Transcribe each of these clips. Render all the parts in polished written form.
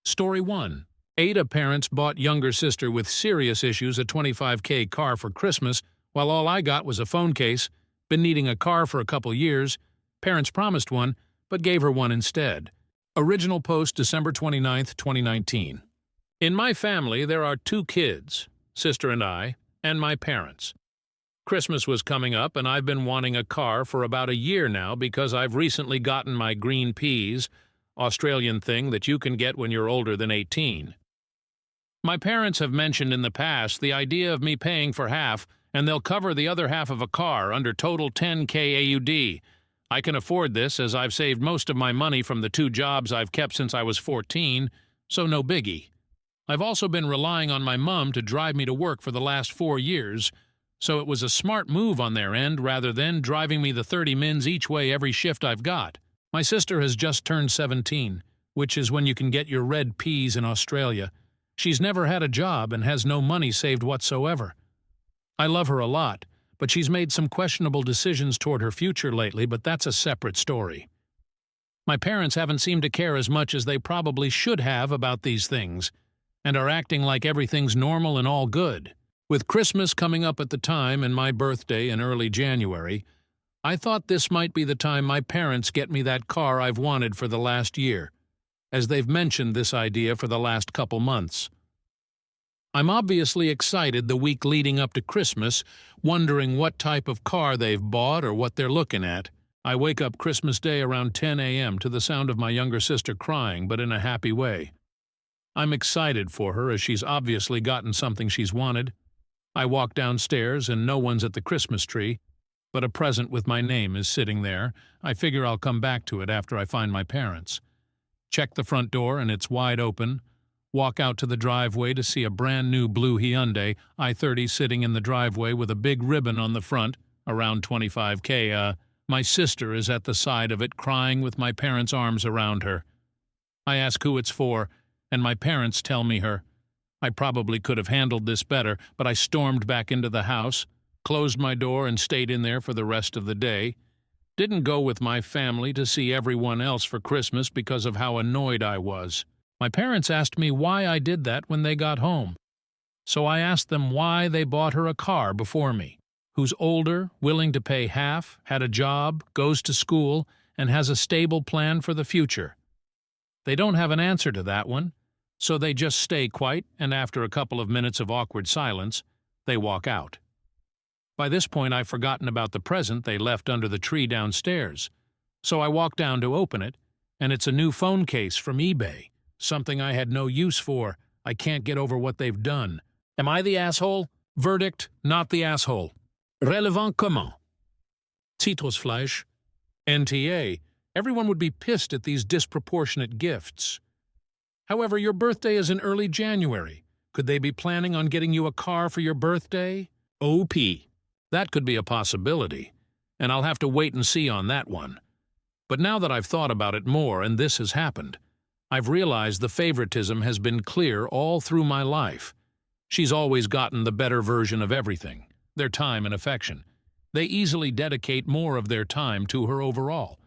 Story 1. AITA parents bought younger sister with serious issues a $25K car for Christmas, while all I got was a phone case. Been needing a car for a couple years. Parents promised one, but gave her one instead. Original post December 29, 2019. In my family, there are 2 kids, sister and I, and my parents. Christmas was coming up, and I've been wanting a car for about a year now because I've recently gotten my green peas, Australian thing that you can get when you're older than 18. My parents have mentioned in the past the idea of me paying for half, and they'll cover the other half of a car under total 10K AUD. I can afford this as I've saved most of my money from the 2 jobs I've kept since I was 14, so no biggie. I've also been relying on my mum to drive me to work for the last 4 years, so it was a smart move on their end rather than driving me the 30 mins each way every shift I've got. My sister has just turned 17, which is when you can get your red peas in Australia. She's never had a job and has no money saved whatsoever. I love her a lot, but she's made some questionable decisions toward her future lately, but that's a separate story. My parents haven't seemed to care as much as they probably should have about these things, and are acting like everything's normal and all good. With Christmas coming up at the time and my birthday in early January, I thought this might be the time my parents get me that car I've wanted for the last year, as they've mentioned this idea for the last couple months. I'm obviously excited the week leading up to Christmas, wondering what type of car they've bought or what they're looking at. I wake up Christmas Day around 10 a.m. to the sound of my younger sister crying, but in a happy way. I'm excited for her as she's obviously gotten something she's wanted. I walk downstairs and no one's at the Christmas tree, but a present with my name is sitting there. I figure I'll come back to it after I find my parents. Check the front door and it's wide open. Walk out to the driveway to see a brand new blue Hyundai i30 sitting in the driveway with a big ribbon on the front, around 25K. My sister is at the side of it crying with my parents' arms around her. I ask who it's for, and my parents tell me her. I probably could have handled this better, but I stormed back into the house, closed my door and stayed in there for the rest of the day. Didn't go with my family to see everyone else for Christmas because of how annoyed I was. My parents asked me why I did that when they got home. So I asked them why they bought her a car before me, who's older, willing to pay half, had a job, goes to school, and has a stable plan for the future. They don't have an answer to that one, so they just stay quiet, and after a couple of minutes of awkward silence, they walk out. By this point, I've forgotten about the present they left under the tree downstairs, so I walk down to open it, and it's a new phone case from eBay, something I had no use for. I can't get over what they've done. Am I the asshole? Verdict, not the asshole. Relevant comment. Zitrusfleisch. NTA. Everyone would be pissed at these disproportionate gifts. However, your birthday is in early January. Could they be planning on getting you a car for your birthday? OP. That could be a possibility, and I'll have to wait and see on that one. But now that I've thought about it more and this has happened, I've realized the favoritism has been clear all through my life. She's always gotten the better version of everything, their time and affection. They easily dedicate more of their time to her overall,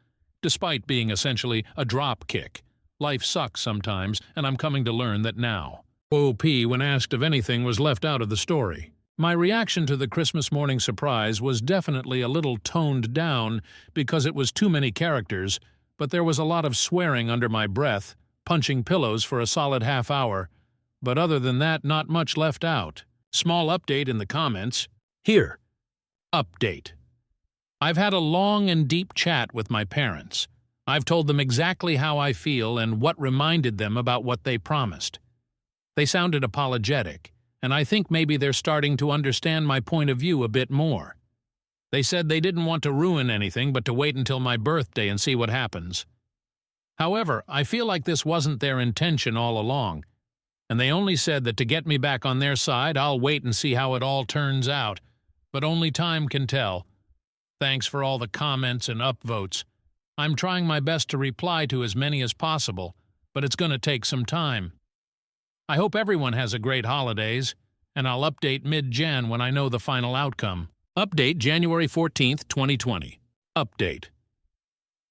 despite being essentially a drop kick. Life sucks sometimes, and I'm coming to learn that now. OP, when asked if anything, was left out of the story. My reaction to the Christmas morning surprise was definitely a little toned down because it was too many characters, but there was a lot of swearing under my breath, punching pillows for a solid half hour. But other than that, not much left out. Small update in the comments. Here. Update. I've had a long and deep chat with my parents. I've told them exactly how I feel and what reminded them about what they promised. They sounded apologetic, and I think maybe they're starting to understand my point of view a bit more. They said they didn't want to ruin anything but to wait until my birthday and see what happens. However, I feel like this wasn't their intention all along, and they only said that to get me back on their side, I'll wait and see how it all turns out, but only time can tell. Thanks for all the comments and upvotes. I'm trying my best to reply to as many as possible, but it's going to take some time. I hope everyone has a great holidays, and I'll update mid-Jan when I know the final outcome. Update January 14th, 2020. Update.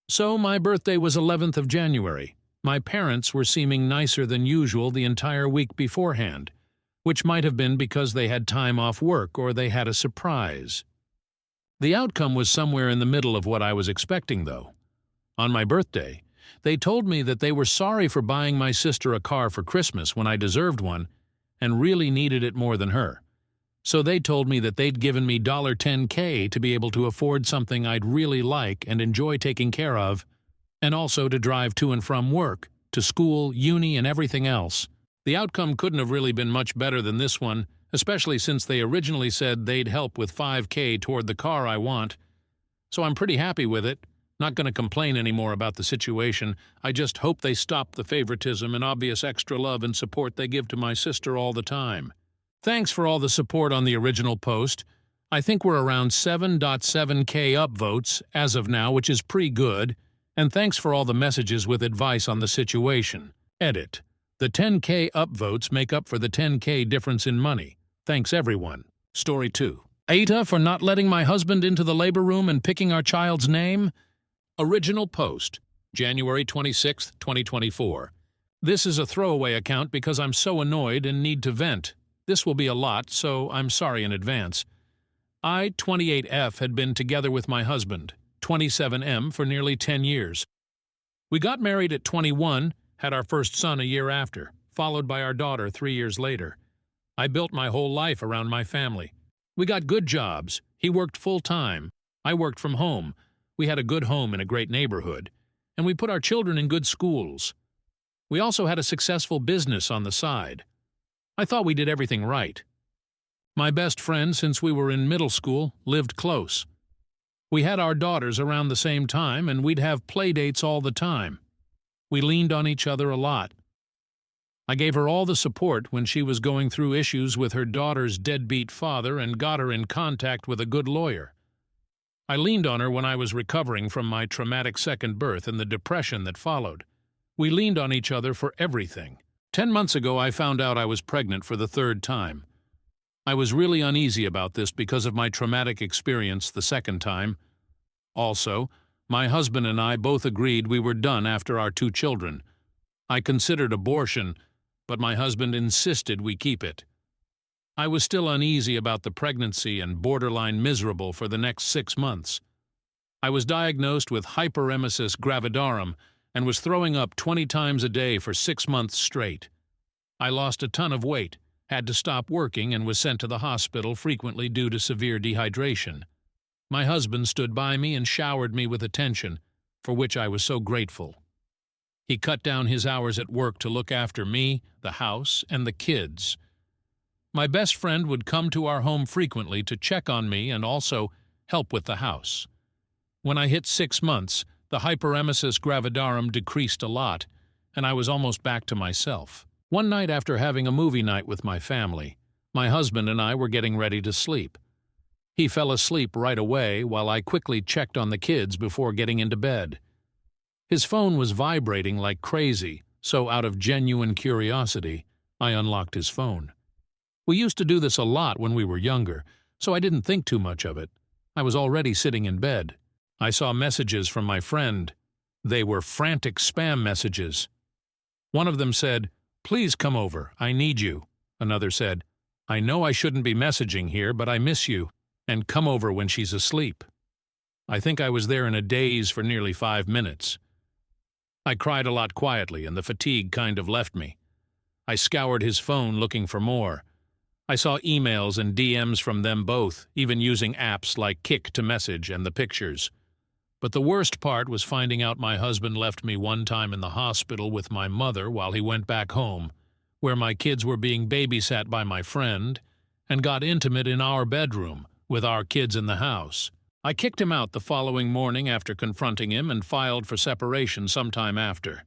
So my birthday was 11th of January. My parents were seeming nicer than usual the entire week beforehand, which might have been because they had time off work or they had a surprise. The outcome was somewhere in the middle of what I was expecting, though. On my birthday, they told me that they were sorry for buying my sister a car for Christmas when I deserved one and really needed it more than her. So they told me that they'd given me $10K to be able to afford something I'd really like and enjoy taking care of, and also to drive to and from work, to school, uni, and everything else. The outcome couldn't have really been much better than this one, especially since they originally said they'd help with $5K toward the car I want. So I'm pretty happy with it. Not going to complain anymore about the situation. I just hope they stop the favoritism and obvious extra love and support they give to my sister all the time. Thanks for all the support on the original post. I think we're around 7.7K upvotes as of now, which is pretty good. And thanks for all the messages with advice on the situation. Edit. The 10K upvotes make up for the 10K difference in money. Thanks everyone. Story 2. AITA for not letting my husband into the labor room and picking our child's name? Original post, January 26, 2024. This is a throwaway account because I'm so annoyed and need to vent. This will be a lot, so I'm sorry in advance. I, 28F, had been together with my husband, 27M, for nearly 10 years. We got married at 21, had our first son a year after, followed by our daughter 3 years later. I built my whole life around my family. We got good jobs. He worked full-time. I worked from home. We had a good home in a great neighborhood. And we put our children in good schools. We also had a successful business on the side. I thought we did everything right. My best friend since we were in middle school lived close. We had our daughters around the same time, and we'd have play dates all the time. We leaned on each other a lot. I gave her all the support when she was going through issues with her daughter's deadbeat father and got her in contact with a good lawyer. I leaned on her when I was recovering from my traumatic second birth and the depression that followed. We leaned on each other for everything. 10 months ago, I found out I was pregnant for the third time. I was really uneasy about this because of my traumatic experience the second time. Also, my husband and I both agreed we were done after our 2 children. I considered abortion, but my husband insisted we keep it. I was still uneasy about the pregnancy and borderline miserable for the next 6 months. I was diagnosed with hyperemesis gravidarum and was throwing up 20 times a day for 6 months straight. I lost a ton of weight, had to stop working, and was sent to the hospital frequently due to severe dehydration. My husband stood by me and showered me with attention, for which I was so grateful. He cut down his hours at work to look after me, the house, and the kids. My best friend would come to our home frequently to check on me and also help with the house. When I hit 6 months, the hyperemesis gravidarum decreased a lot, and I was almost back to myself. One night after having a movie night with my family, my husband and I were getting ready to sleep. He fell asleep right away while I quickly checked on the kids before getting into bed. His phone was vibrating like crazy, so out of genuine curiosity, I unlocked his phone. We used to do this a lot when we were younger, so I didn't think too much of it. I was already sitting in bed. I saw messages from my friend. They were frantic spam messages. One of them said, "Please come over, I need you." Another said, "I know I shouldn't be messaging here, but I miss you, and come over when she's asleep." I think I was there in a daze for nearly 5 minutes. I cried a lot quietly, and the fatigue kind of left me. I scoured his phone looking for more. I saw emails and DMs from them both, even using apps like Kik to message and the pictures. But the worst part was finding out my husband left me one time in the hospital with my mother while he went back home, where my kids were being babysat by my friend, and got intimate in our bedroom, with our kids in the house. I kicked him out the following morning after confronting him and filed for separation sometime after.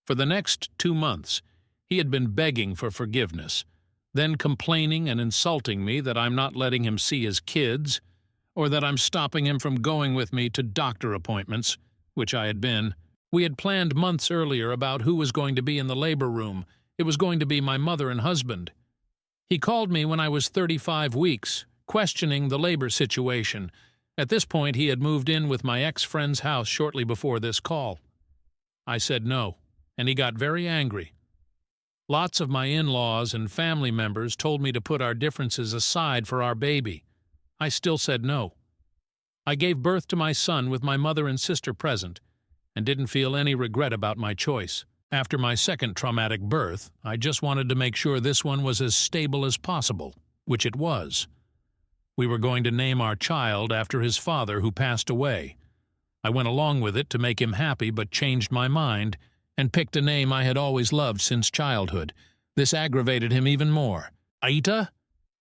For the next 2 months, he had been begging for forgiveness, then complaining and insulting me that I'm not letting him see his kids, or that I'm stopping him from going with me to doctor appointments, which I had been. We had planned months earlier about who was going to be in the labor room. It was going to be my mother and husband. He called me when I was 35 weeks, questioning the labor situation. At this point, he had moved in with my ex-friend's house shortly before this call. I said no, and he got very angry. Lots of my in-laws and family members told me to put our differences aside for our baby. I still said no. I gave birth to my son with my mother and sister present, and didn't feel any regret about my choice. After my second traumatic birth, I just wanted to make sure this one was as stable as possible, which it was. We were going to name our child after his father, who passed away. I went along with it to make him happy, but changed my mind and picked a name I had always loved since childhood. This aggravated him even more. AITA?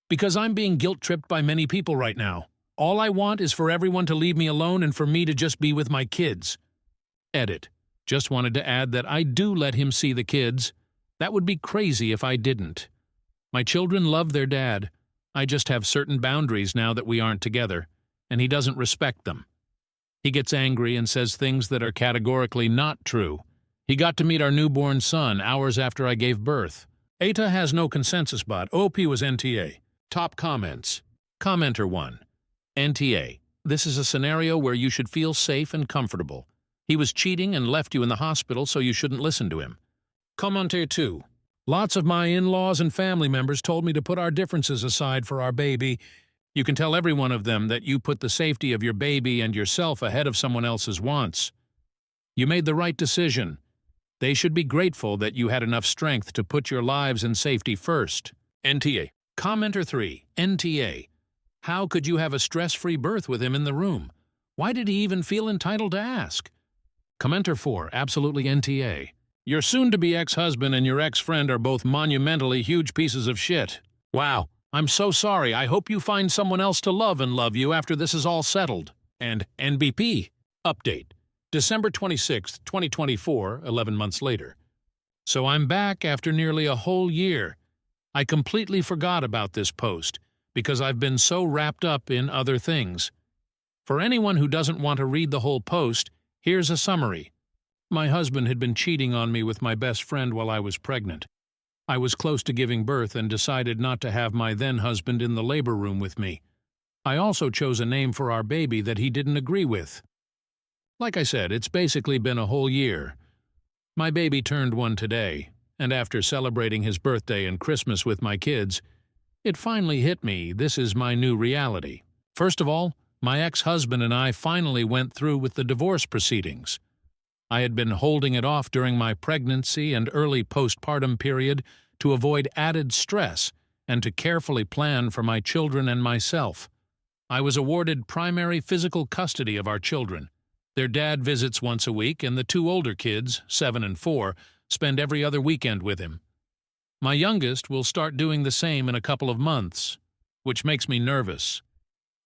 Because I'm being guilt-tripped by many people right now. All I want is for everyone to leave me alone and for me to just be with my kids. Edit. Just wanted to add that I do let him see the kids. That would be crazy if I didn't. My children love their dad. I just have certain boundaries now that we aren't together, and he doesn't respect them. He gets angry and says things that are categorically not true. He got to meet our newborn son hours after I gave birth. AITA has no consensus bot. OP was NTA. Top comments. Commenter 1. NTA. This is a scenario where you should feel safe and comfortable. He was cheating and left you in the hospital, so you shouldn't listen to him. Commenter 2. Lots of my in-laws and family members told me to put our differences aside for our baby. You can tell every one of them that you put the safety of your baby and yourself ahead of someone else's wants. You made the right decision. They should be grateful that you had enough strength to put your lives and safety first. NTA. Commenter 3. NTA. How could you have a stress-free birth with him in the room? Why did he even feel entitled to ask? Commenter 4. Absolutely NTA. Your soon-to-be ex-husband and your ex-friend are both monumentally huge pieces of shit. Wow. I'm so sorry. I hope you find someone else to love and love you after this is all settled. And NBP. Update. December 26, 2024, 11 months later. So I'm back after nearly a whole year. I completely forgot about this post because I've been so wrapped up in other things. For anyone who doesn't want to read the whole post, here's a summary. My husband had been cheating on me with my best friend while I was pregnant. I was close to giving birth and decided not to have my then-husband in the labor room with me. I also chose a name for our baby that he didn't agree with. Like I said, it's basically been a whole year. My baby turned 1 today, and after celebrating his birthday and Christmas with my kids, it finally hit me this is my new reality. First of all, my ex-husband and I finally went through with the divorce proceedings. I had been holding it off during my pregnancy and early postpartum period to avoid added stress and to carefully plan for my children and myself. I was awarded primary physical custody of our children. Their dad visits once a week, and the 2 older kids, 7 and 4, spend every other weekend with him. My youngest will start doing the same in a couple of months, which makes me nervous.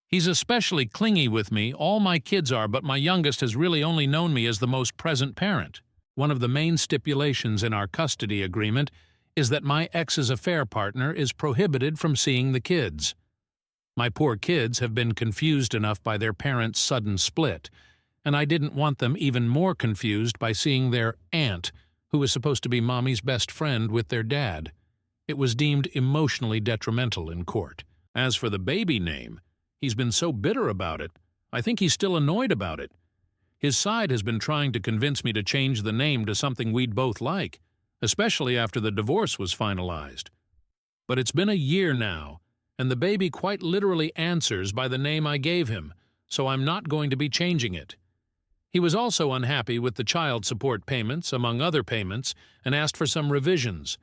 He's especially clingy with me. All my kids are, but my youngest has really only known me as the most present parent. One of the main stipulations in our custody agreement is that my ex's affair partner is prohibited from seeing the kids. My poor kids have been confused enough by their parents' sudden split, and I didn't want them even more confused by seeing their aunt, who was supposed to be Mommy's best friend, with their dad. It was deemed emotionally detrimental in court. As for the baby name, he's been so bitter about it. I think he's still annoyed about it. His side has been trying to convince me to change the name to something we'd both like, especially after the divorce was finalized. But it's been a year now, and the baby quite literally answers by the name I gave him, so I'm not going to be changing it. He was also unhappy with the child support payments, among other payments, and asked for some revisions.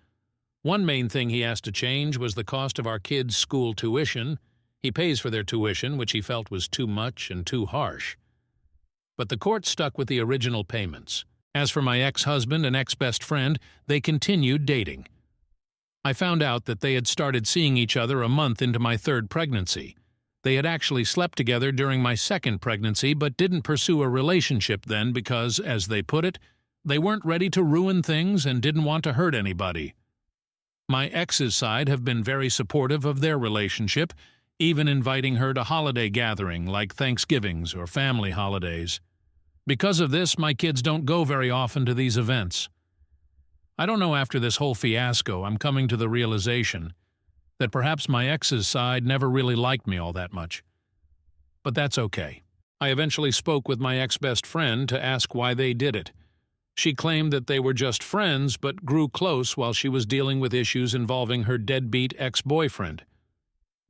One main thing he asked to change was the cost of our kids' school tuition. He pays for their tuition, which he felt was too much and too harsh. But the court stuck with the original payments. As for my ex-husband and ex-best friend, they continued dating. I found out that they had started seeing each other a month into my 3rd pregnancy. They had actually slept together during my 2nd pregnancy, but didn't pursue a relationship then because, as they put it, they weren't ready to ruin things and didn't want to hurt anybody. My ex's side have been very supportive of their relationship, even inviting her to holiday gathering like Thanksgivings or family holidays. Because of this, my kids don't go very often to these events. I don't know, after this whole fiasco, I'm coming to the realization that perhaps my ex's side never really liked me all that much. But that's okay. I eventually spoke with my ex-best friend to ask why they did it. She claimed that they were just friends but grew close while she was dealing with issues involving her deadbeat ex-boyfriend.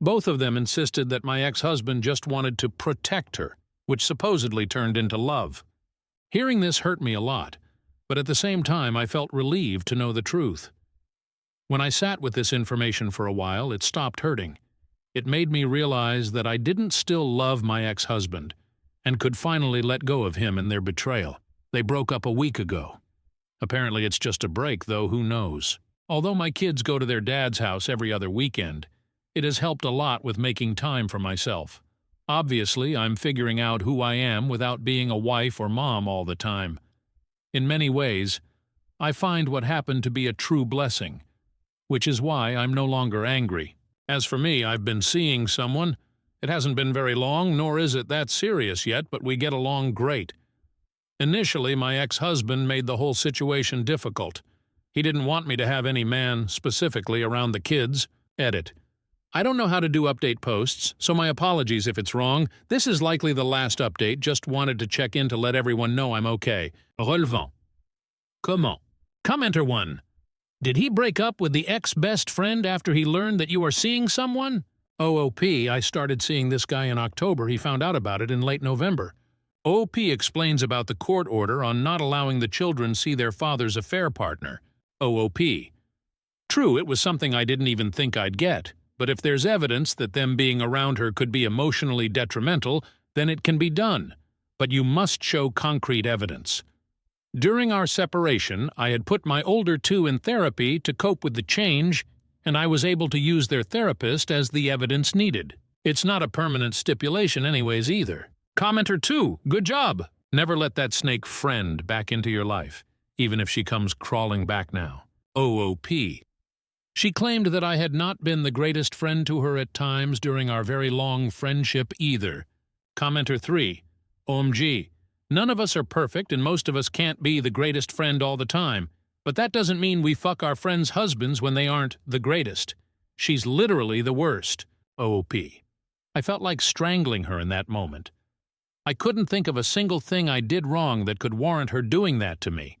Both of them insisted that my ex-husband just wanted to protect her, which supposedly turned into love. Hearing this hurt me a lot, but at the same time I felt relieved to know the truth. When I sat with this information for a while, it stopped hurting. It made me realize that I didn't still love my ex-husband and could finally let go of him and their betrayal. They broke up a week ago. Apparently it's just a break, though who knows. Although my kids go to their dad's house every other weekend, it has helped a lot with making time for myself. Obviously, I'm figuring out who I am without being a wife or mom all the time. In many ways, I find what happened to be a true blessing, which is why I'm no longer angry. As for me, I've been seeing someone. It hasn't been very long, nor is it that serious yet, but we get along great. Initially, my ex-husband made the whole situation difficult. He didn't want me to have any man, specifically, around the kids. Edit. I don't know how to do update posts, so my apologies if it's wrong. This is likely the last update, just wanted to check in to let everyone know I'm okay. Relevant. Comment. Commenter 1. Did he break up with the ex-best friend after he learned that you are seeing someone? OOP, I started seeing this guy in October. He found out about it in late November. OP explains about the court order on not allowing the children see their father's affair partner. OOP. True, it was something I didn't even think I'd get. But if there's evidence that them being around her could be emotionally detrimental, then it can be done. But you must show concrete evidence. During our separation, I had put my older two in therapy to cope with the change, and I was able to use their therapist as the evidence needed. It's not a permanent stipulation anyways either. Commenter 2, good job! Never let that snake friend back into your life, even if she comes crawling back now. OOP. She claimed that I had not been the greatest friend to her at times during our very long friendship either. Commenter 3. OMG. None of us are perfect and most of us can't be the greatest friend all the time, but that doesn't mean we fuck our friends' husbands when they aren't the greatest. She's literally the worst. OOP. I felt like strangling her in that moment. I couldn't think of a single thing I did wrong that could warrant her doing that to me.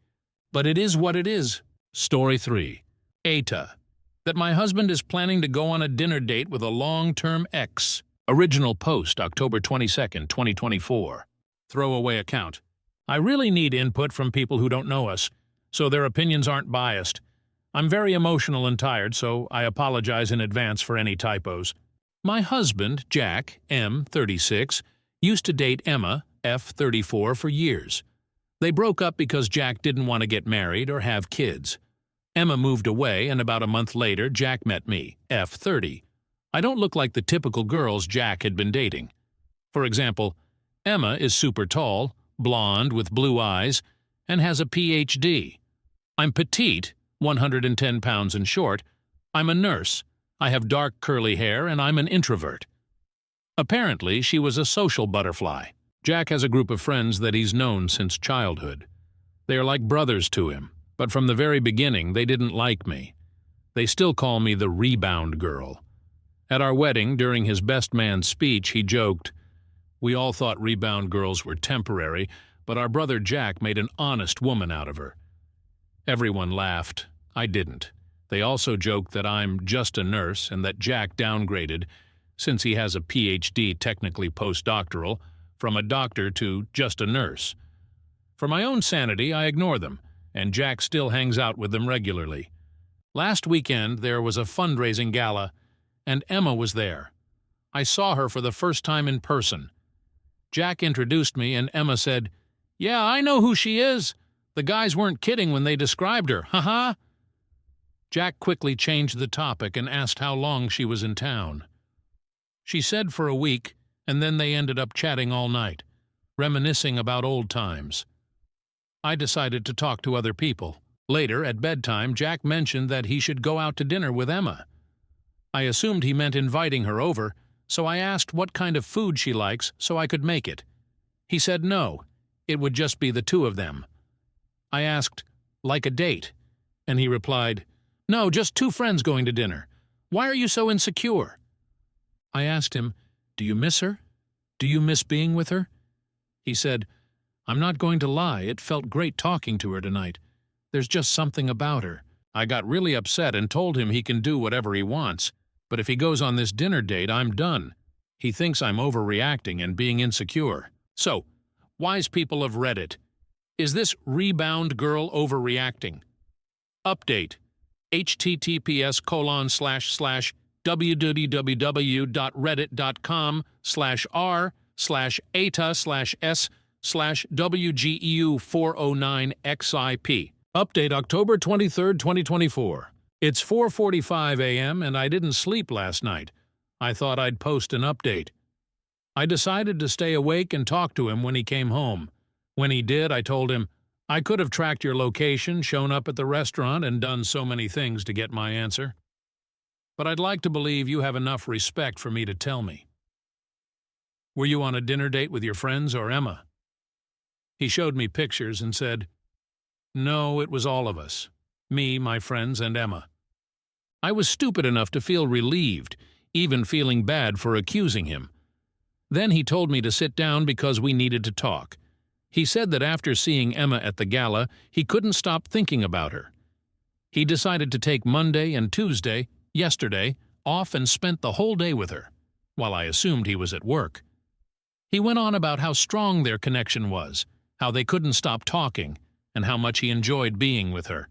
But it is what it is. Story 3. AITA. That my husband is planning to go on a dinner date with a long-term ex. Original post, October 22nd, 2024. Throwaway account. I really need input from people who don't know us, so their opinions aren't biased. I'm very emotional and tired, so I apologize in advance for any typos. My husband, Jack, M, 36, used to date Emma, F, 34, for years. They broke up because Jack didn't want to get married or have kids. Emma moved away, and about a month later, Jack met me, F, 30. I don't look like the typical girls Jack had been dating. For example, Emma is super tall, blonde with blue eyes, and has a PhD. I'm petite, 110 pounds and short. I'm a nurse. I have dark curly hair, and I'm an introvert. Apparently, she was a social butterfly. Jack has a group of friends that he's known since childhood. They are like brothers to him. But from the very beginning, they didn't like me. They still call me the rebound girl. At our wedding, during his best man speech, he joked, "We all thought rebound girls were temporary, but our brother Jack made an honest woman out of her." Everyone laughed. I didn't. They also joked that I'm just a nurse and that Jack downgraded, since he has a PhD, technically postdoctoral, from a doctor to just a nurse. For my own sanity, I ignore them, and Jack still hangs out with them regularly. Last weekend, there was a fundraising gala, and Emma was there. I saw her for the first time in person. Jack introduced me, and Emma said, "Yeah, I know who she is. The guys weren't kidding when they described her, haha." Jack quickly changed the topic and asked how long she was in town. She said for a week, and then they ended up chatting all night, reminiscing about old times. I decided to talk to other people. Later, at bedtime, Jack mentioned that he should go out to dinner with Emma. I assumed he meant inviting her over, so I asked what kind of food she likes so I could make it. He said no, it would just be the two of them. I asked, like a date? And he replied, "No, just two friends going to dinner. Why are you so insecure?" I asked him, "Do you miss her? Do you miss being with her?" He said, I'm not going to lie, it felt great talking to her tonight. There's just something about her. I got really upset and told him he can do whatever he wants, but if he goes on this dinner date, I'm done. He thinks I'm overreacting and being insecure. So, wise people of Reddit, is this rebound girl overreacting? Update: https://www.reddit.com/r/AITA/WGEU409XIP. Update October 23, 2024. It's 4:45 a.m. and I didn't sleep last night. I thought I'd post an update. I decided to stay awake and talk to him when he came home. When he did, I told him, I could have tracked your location, shown up at the restaurant, and done so many things to get my answer. But I'd like to believe you have enough respect for me to tell me. Were you on a dinner date with your friends or Emma? He showed me pictures and said, no, it was all of us. Me, my friends, and Emma. I was stupid enough to feel relieved, even feeling bad for accusing him. Then he told me to sit down because we needed to talk. He said that after seeing Emma at the gala, he couldn't stop thinking about her. He decided to take Monday and Tuesday, yesterday, off and spent the whole day with her, while I assumed he was at work. He went on about how strong their connection was, how they couldn't stop talking, and how much he enjoyed being with her.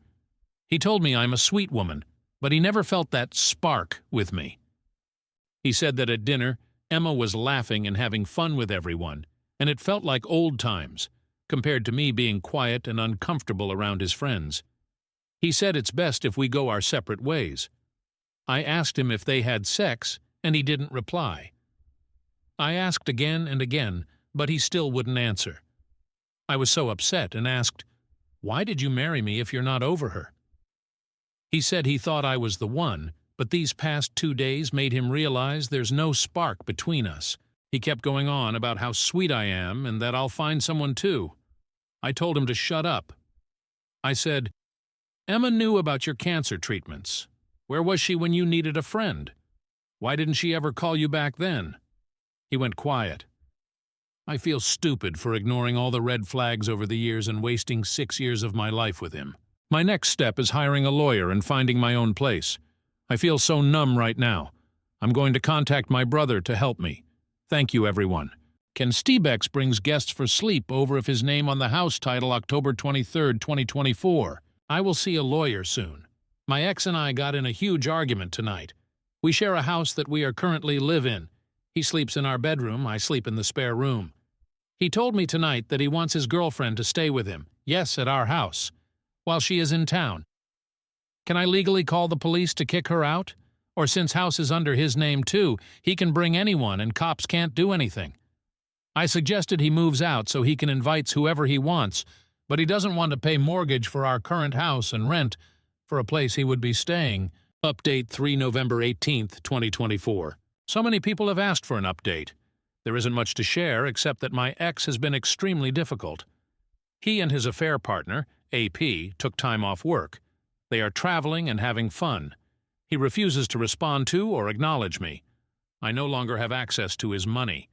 He told me I'm a sweet woman, but he never felt that spark with me. He said that at dinner, Emma was laughing and having fun with everyone, and it felt like old times, compared to me being quiet and uncomfortable around his friends. He said it's best if we go our separate ways. I asked him if they had sex, and he didn't reply. I asked again and again, but he still wouldn't answer. I was so upset and asked, why did you marry me if you're not over her? He said he thought I was the one, but these past 2 days made him realize there's no spark between us. He kept going on about how sweet I am and that I'll find someone too. I told him to shut up. I said, Emma knew about your cancer treatments. Where was she when you needed a friend? Why didn't she ever call you back then? He went quiet. I feel stupid for ignoring all the red flags over the years and wasting 6 years of my life with him. My next step is hiring a lawyer and finding my own place. I feel so numb right now. I'm going to contact my brother to help me. Thank you, everyone. Ken Stebex brings guests for sleep over if his name on the house title October 23, 2024. I will see a lawyer soon. My ex and I got in a huge argument tonight. We share a house that we are currently live in. He sleeps in our bedroom, I sleep in the spare room. He told me tonight that he wants his girlfriend to stay with him, yes, at our house, while she is in town. Can I legally call the police to kick her out? Or since house is under his name too, he can bring anyone and cops can't do anything. I suggested he moves out so he can invite whoever he wants, but he doesn't want to pay mortgage for our current house and rent for a place he would be staying. Update 3 November 18th, 2024. So many people have asked for an update. There isn't much to share except that my ex has been extremely difficult. He and his affair partner, AP, took time off work. They are traveling and having fun. He refuses to respond to or acknowledge me. I no longer have access to his money.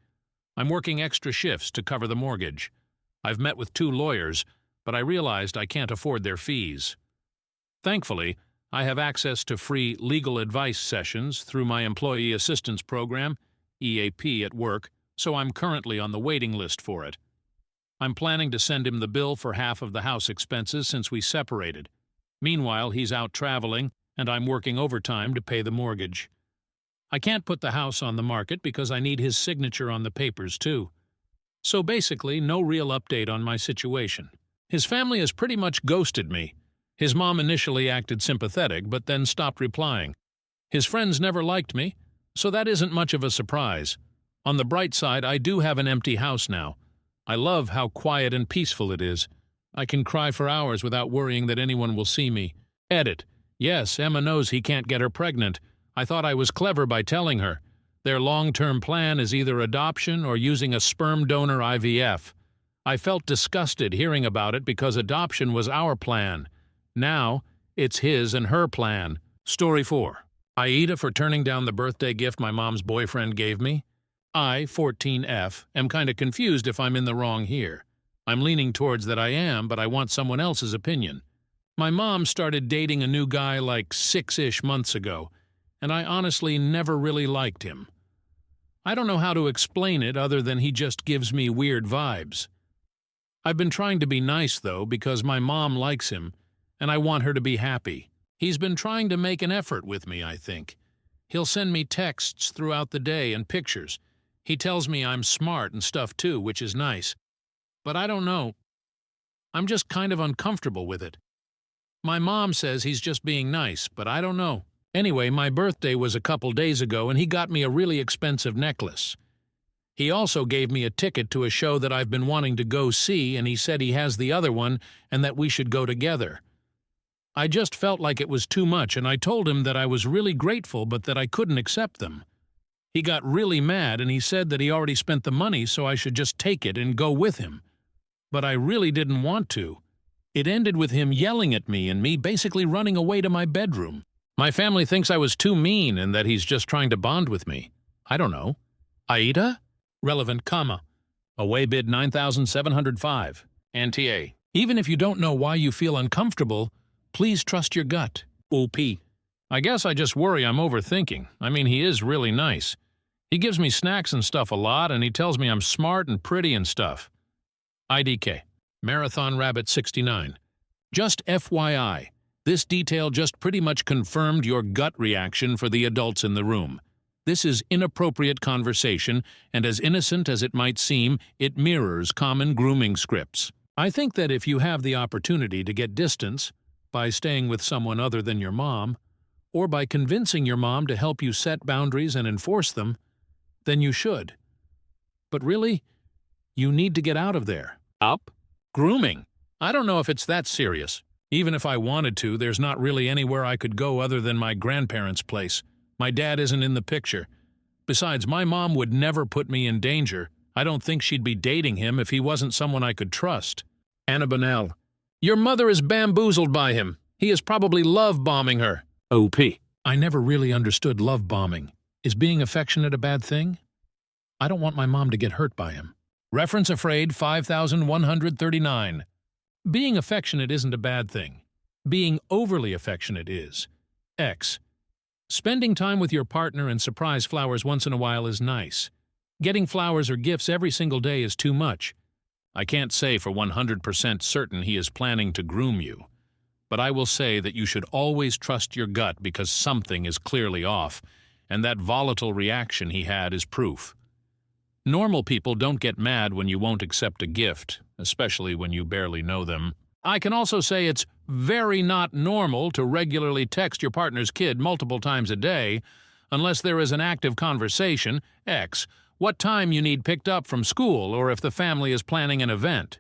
I'm working extra shifts to cover the mortgage. I've met with 2 lawyers, but I realized I can't afford their fees. Thankfully, I have access to free legal advice sessions through my Employee Assistance Program, EAP, at work, so I'm currently on the waiting list for it. I'm planning to send him the bill for half of the house expenses since we separated. Meanwhile, he's out traveling, and I'm working overtime to pay the mortgage. I can't put the house on the market because I need his signature on the papers, too. So basically, no real update on my situation. His family has pretty much ghosted me. His mom initially acted sympathetic, but then stopped replying. His friends never liked me, so that isn't much of a surprise. On the bright side, I do have an empty house now. I love how quiet and peaceful it is. I can cry for hours without worrying that anyone will see me. Edit. Yes, Emma knows he can't get her pregnant. I thought I was clever by telling her. Their long-term plan is either adoption or using a sperm donor IVF. I felt disgusted hearing about it because adoption was our plan. Now, it's his and her plan. Story 4. AITA for turning down the birthday gift my mom's boyfriend gave me. I, 14F, am kinda confused if I'm in the wrong here. I'm leaning towards that I am, but I want someone else's opinion. My mom started dating a new guy like 6-ish months ago, and I honestly never really liked him. I don't know how to explain it other than he just gives me weird vibes. I've been trying to be nice, though, because my mom likes him, and I want her to be happy. He's been trying to make an effort with me, I think. He'll send me texts throughout the day and pictures. He tells me I'm smart and stuff too, which is nice. But I don't know. I'm just kind of uncomfortable with it. My mom says he's just being nice, but I don't know. Anyway, my birthday was a couple days ago, and he got me a really expensive necklace. He also gave me a ticket to a show that I've been wanting to go see, and he said he has the other one and that we should go together. I just felt like it was too much, and I told him that I was really grateful but that I couldn't accept them. He got really mad, and he said that he already spent the money, so I should just take it and go with him. But I really didn't want to. It ended with him yelling at me and me basically running away to my bedroom. My family thinks I was too mean and that he's just trying to bond with me. I don't know. AITA? Relevant, comma. Away bid 9,705. NTA. Even if you don't know why you feel uncomfortable, please trust your gut. OP. I guess I just worry I'm overthinking. I mean, he is really nice. He gives me snacks and stuff a lot, and he tells me I'm smart and pretty and stuff. IDK. Marathon Rabbit 69. Just FYI. This detail just pretty much confirmed your gut reaction for the adults in the room. This is inappropriate conversation, and as innocent as it might seem, it mirrors common grooming scripts. I think that if you have the opportunity to get distance, by staying with someone other than your mom, or by convincing your mom to help you set boundaries and enforce them, then you should. But really, you need to get out of there. Up? Grooming. I don't know if it's that serious. Even if I wanted to, there's not really anywhere I could go other than my grandparents' place. My dad isn't in the picture. Besides, my mom would never put me in danger. I don't think she'd be dating him if he wasn't someone I could trust. Anna Bonnell. Your mother is bamboozled by him. He is probably love-bombing her. OP. I never really understood love-bombing. Is being affectionate a bad thing? I don't want my mom to get hurt by him. Reference afraid 5,139. Being affectionate isn't a bad thing. Being overly affectionate is. X. Spending time with your partner and surprise flowers once in a while is nice. Getting flowers or gifts every single day is too much. I can't say for 100% certain he is planning to groom you, but I will say that you should always trust your gut because something is clearly off, and that volatile reaction he had is proof. Normal people don't get mad when you won't accept a gift, especially when you barely know them. I can also say it's very not normal to regularly text your partner's kid multiple times a day, unless there is an active conversation, X, what time you need picked up from school, or if the family is planning an event.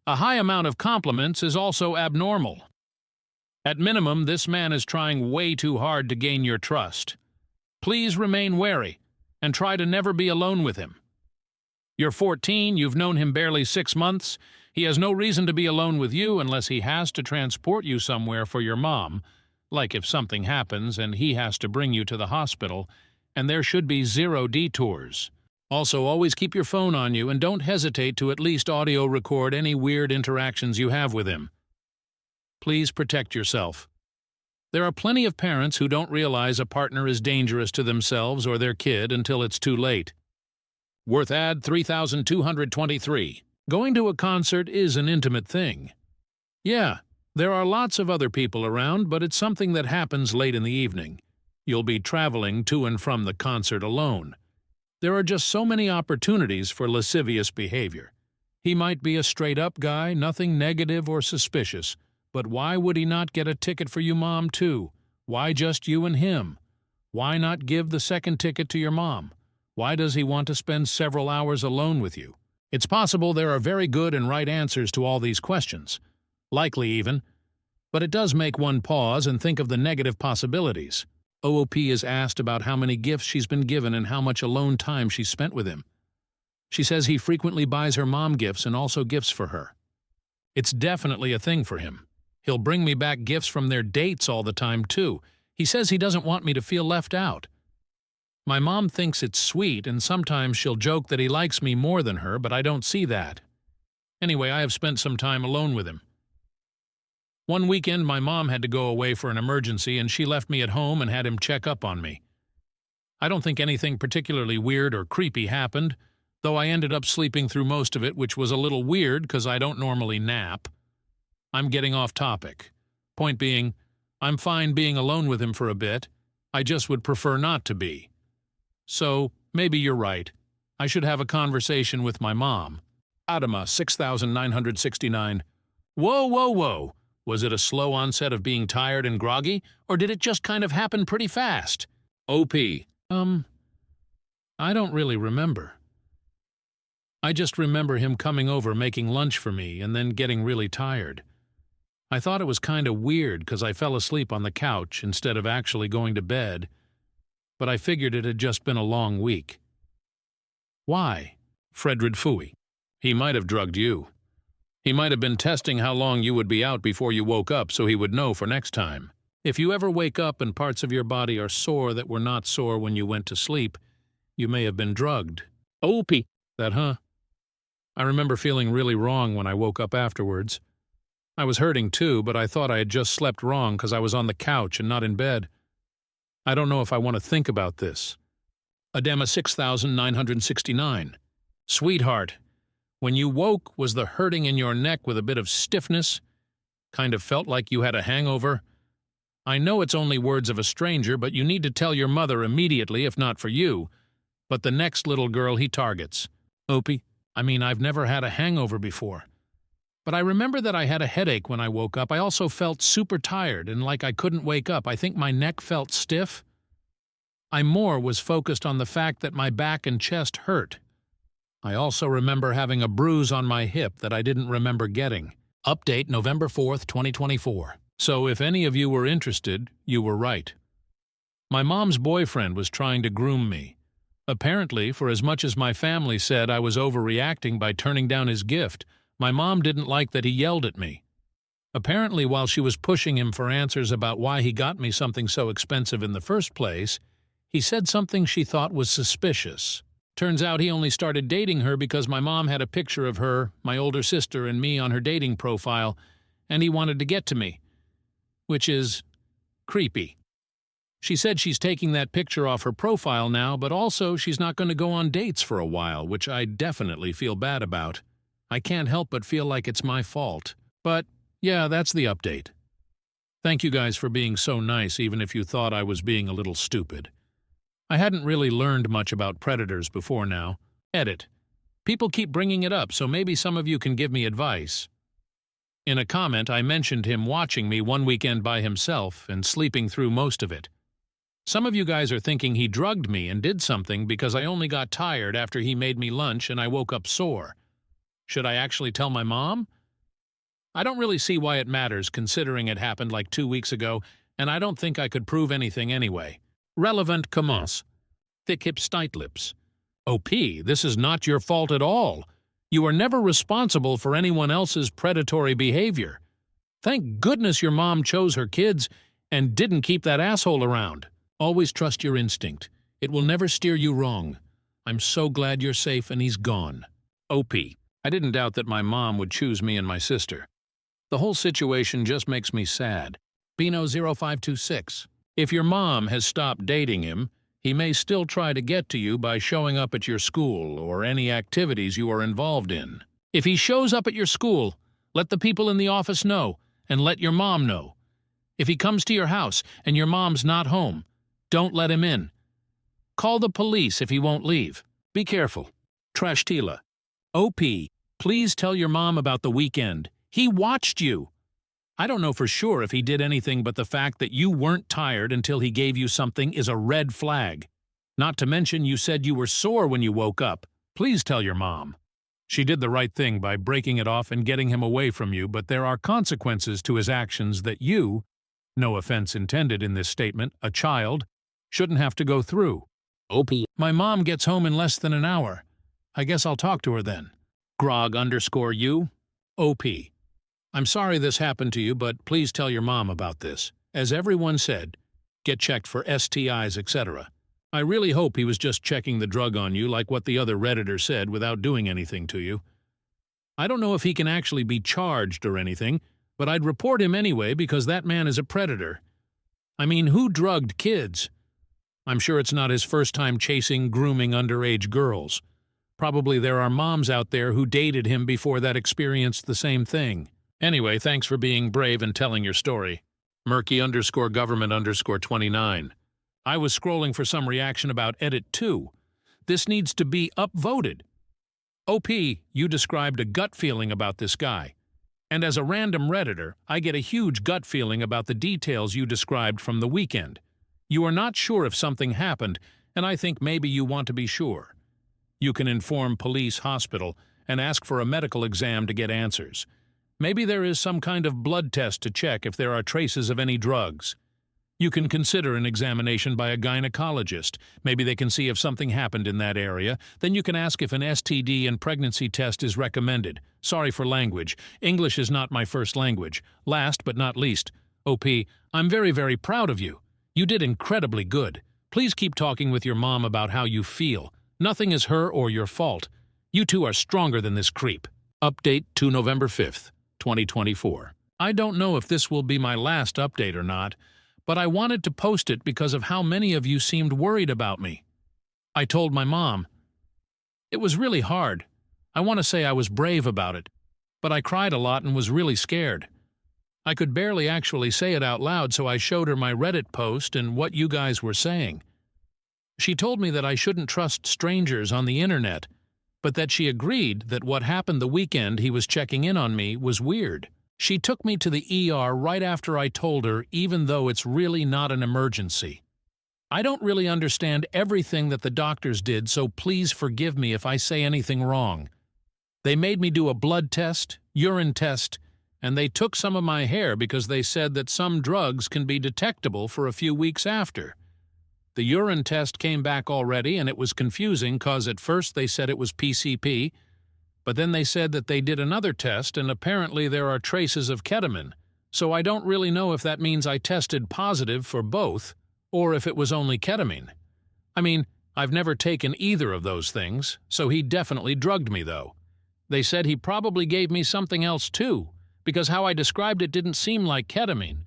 A high amount of compliments is also abnormal. At minimum, this man is trying way too hard to gain your trust. Please remain wary, and try to never be alone with him. You're 14, you've known him barely 6 months. He has no reason to be alone with you unless he has to transport you somewhere for your mom, like if something happens and he has to bring you to the hospital, and there should be 0 detours. Also, always keep your phone on you and don't hesitate to at least audio record any weird interactions you have with him. Please protect yourself. There are plenty of parents who don't realize a partner is dangerous to themselves or their kid until it's too late. Worth ad 3,223. Going to a concert is an intimate thing. Yeah, there are lots of other people around, but it's something that happens late in the evening. You'll be traveling to and from the concert alone. There are just so many opportunities for lascivious behavior. He might be a straight-up guy, nothing negative or suspicious, but why would he not get a ticket for you mom too? Why just you and him? Why not give the second ticket to your mom? Why does he want to spend several hours alone with you? It's possible there are very good and right answers to all these questions. Likely even. But it does make one pause and think of the negative possibilities. OOP is asked about how many gifts she's been given and how much alone time she's spent with him. She says he frequently buys her mom gifts and also gifts for her. It's definitely a thing for him. He'll bring me back gifts from their dates all the time, too. He says he doesn't want me to feel left out. My mom thinks it's sweet, and sometimes she'll joke that he likes me more than her, but I don't see that. Anyway, I have spent some time alone with him. One weekend, my mom had to go away for an emergency, and she left me at home and had him check up on me. I don't think anything particularly weird or creepy happened, though I ended up sleeping through most of it, which was a little weird because I don't normally nap. I'm getting off topic. Point being, I'm fine being alone with him for a bit. I just would prefer not to be. So, maybe you're right. I should have a conversation with my mom. Adama, 6969. Whoa, whoa, whoa. Was it a slow onset of being tired and groggy, or did it just kind of happen pretty fast? OP. I don't really remember. I just remember him coming over making lunch for me and then getting really tired. I thought it was kind of weird because I fell asleep on the couch instead of actually going to bed, but I figured it had just been a long week. Why? Fredrid Fooey. He might have drugged you. He might have been testing how long you would be out before you woke up so he would know for next time. If you ever wake up and parts of your body are sore that were not sore when you went to sleep, you may have been drugged. OP. That, huh? I remember feeling really wrong when I woke up afterwards. I was hurting too, but I thought I had just slept wrong because I was on the couch and not in bed. I don't know if I want to think about this. Adema 6969. Sweetheart, when you woke, was the hurting in your neck with a bit of stiffness? Kind of felt like you had a hangover? I know it's only words of a stranger, but you need to tell your mother immediately, if not for you. But the next little girl he targets. Opie, I've never had a hangover before. But I remember that I had a headache when I woke up. I also felt super tired and like I couldn't wake up. I think my neck felt stiff. I more was focused on the fact that my back and chest hurt. I also remember having a bruise on my hip that I didn't remember getting. Update November 4th, 2024. So if any of you were interested, you were right. My mom's boyfriend was trying to groom me. Apparently, for as much as my family said I was overreacting by turning down his gift, my mom didn't like that he yelled at me. Apparently, while she was pushing him for answers about why he got me something so expensive in the first place, he said something she thought was suspicious. Turns out he only started dating her because my mom had a picture of her, my older sister, and me on her dating profile, and he wanted to get to me. Which is creepy. She said she's taking that picture off her profile now, but also she's not going to go on dates for a while, which I definitely feel bad about. I can't help but feel like it's my fault. But, yeah, that's the update. Thank you guys for being so nice, even if you thought I was being a little stupid. I hadn't really learned much about predators before now. Edit. People keep bringing it up, so maybe some of you can give me advice. In a comment, I mentioned him watching me one weekend by himself and sleeping through most of it. Some of you guys are thinking he drugged me and did something because I only got tired after he made me lunch and I woke up sore. Should I actually tell my mom? I don't really see why it matters considering it happened like 2 weeks ago, and I don't think I could prove anything anyway. Relevant commence. Thick hip lips. OP, this is not your fault at all. You are never responsible for anyone else's predatory behavior. Thank goodness your mom chose her kids and didn't keep that asshole around. Always trust your instinct. It will never steer you wrong. I'm so glad you're safe and he's gone. OP. I didn't doubt that my mom would choose me and my sister. The whole situation just makes me sad. Bino0526. If your mom has stopped dating him, he may still try to get to you by showing up at your school or any activities you are involved in. If he shows up at your school, let the people in the office know, and let your mom know. If he comes to your house and your mom's not home, don't let him in. Call the police if he won't leave. Be careful. Trashtila. OP, please tell your mom about the weekend. He watched you. I don't know for sure if he did anything, but the fact that you weren't tired until he gave you something is a red flag. Not to mention you said you were sore when you woke up. Please tell your mom. She did the right thing by breaking it off and getting him away from you, but there are consequences to his actions that you, no offense intended in this statement, a child, shouldn't have to go through. OP. My mom gets home in less than an hour. I guess I'll talk to her then. Grog_U. OP. I'm sorry this happened to you, but please tell your mom about this. As everyone said, get checked for STIs, etc. I really hope he was just checking the drug on you like what the other Redditor said without doing anything to you. I don't know if he can actually be charged or anything, but I'd report him anyway because that man is a predator. I mean, who drugged kids? I'm sure it's not his first time chasing, grooming underage girls. Probably there are moms out there who dated him before that experienced the same thing. Anyway, thanks for being brave and telling your story. Murky_government_29. I was scrolling for some reaction about Edit 2. This needs to be upvoted. OP, you described a gut feeling about this guy. And as a random Redditor, I get a huge gut feeling about the details you described from the weekend. You are not sure if something happened, and I think maybe you want to be sure. You can inform police, hospital, and ask for a medical exam to get answers. Maybe there is some kind of blood test to check if there are traces of any drugs. You can consider an examination by a gynecologist. Maybe they can see if something happened in that area. Then you can ask if an STD and pregnancy test is recommended. Sorry for language. English is not my first language. Last but not least, OP, I'm very, very proud of you. You did incredibly good. Please keep talking with your mom about how you feel. Nothing is her or your fault. You two are stronger than this creep. Update to November 5th, 2024. I don't know if this will be my last update or not, but I wanted to post it because of how many of you seemed worried about me. I told my mom. It was really hard. I want to say I was brave about it, but I cried a lot and was really scared. I could barely actually say it out loud, so I showed her my Reddit post and what you guys were saying. She told me that I shouldn't trust strangers on the internet, but that she agreed that what happened the weekend he was checking in on me was weird. She took me to the ER right after I told her, even though it's really not an emergency. I don't really understand everything that the doctors did, so please forgive me if I say anything wrong. They made me do a blood test, urine test, and they took some of my hair because they said that some drugs can be detectable for a few weeks after. The urine test came back already, and it was confusing because at first they said it was PCP, but then they said that they did another test and apparently there are traces of ketamine, so I don't really know if that means I tested positive for both or if it was only ketamine. I mean, I've never taken either of those things, so he definitely drugged me though. They said he probably gave me something else too, because how I described it didn't seem like ketamine,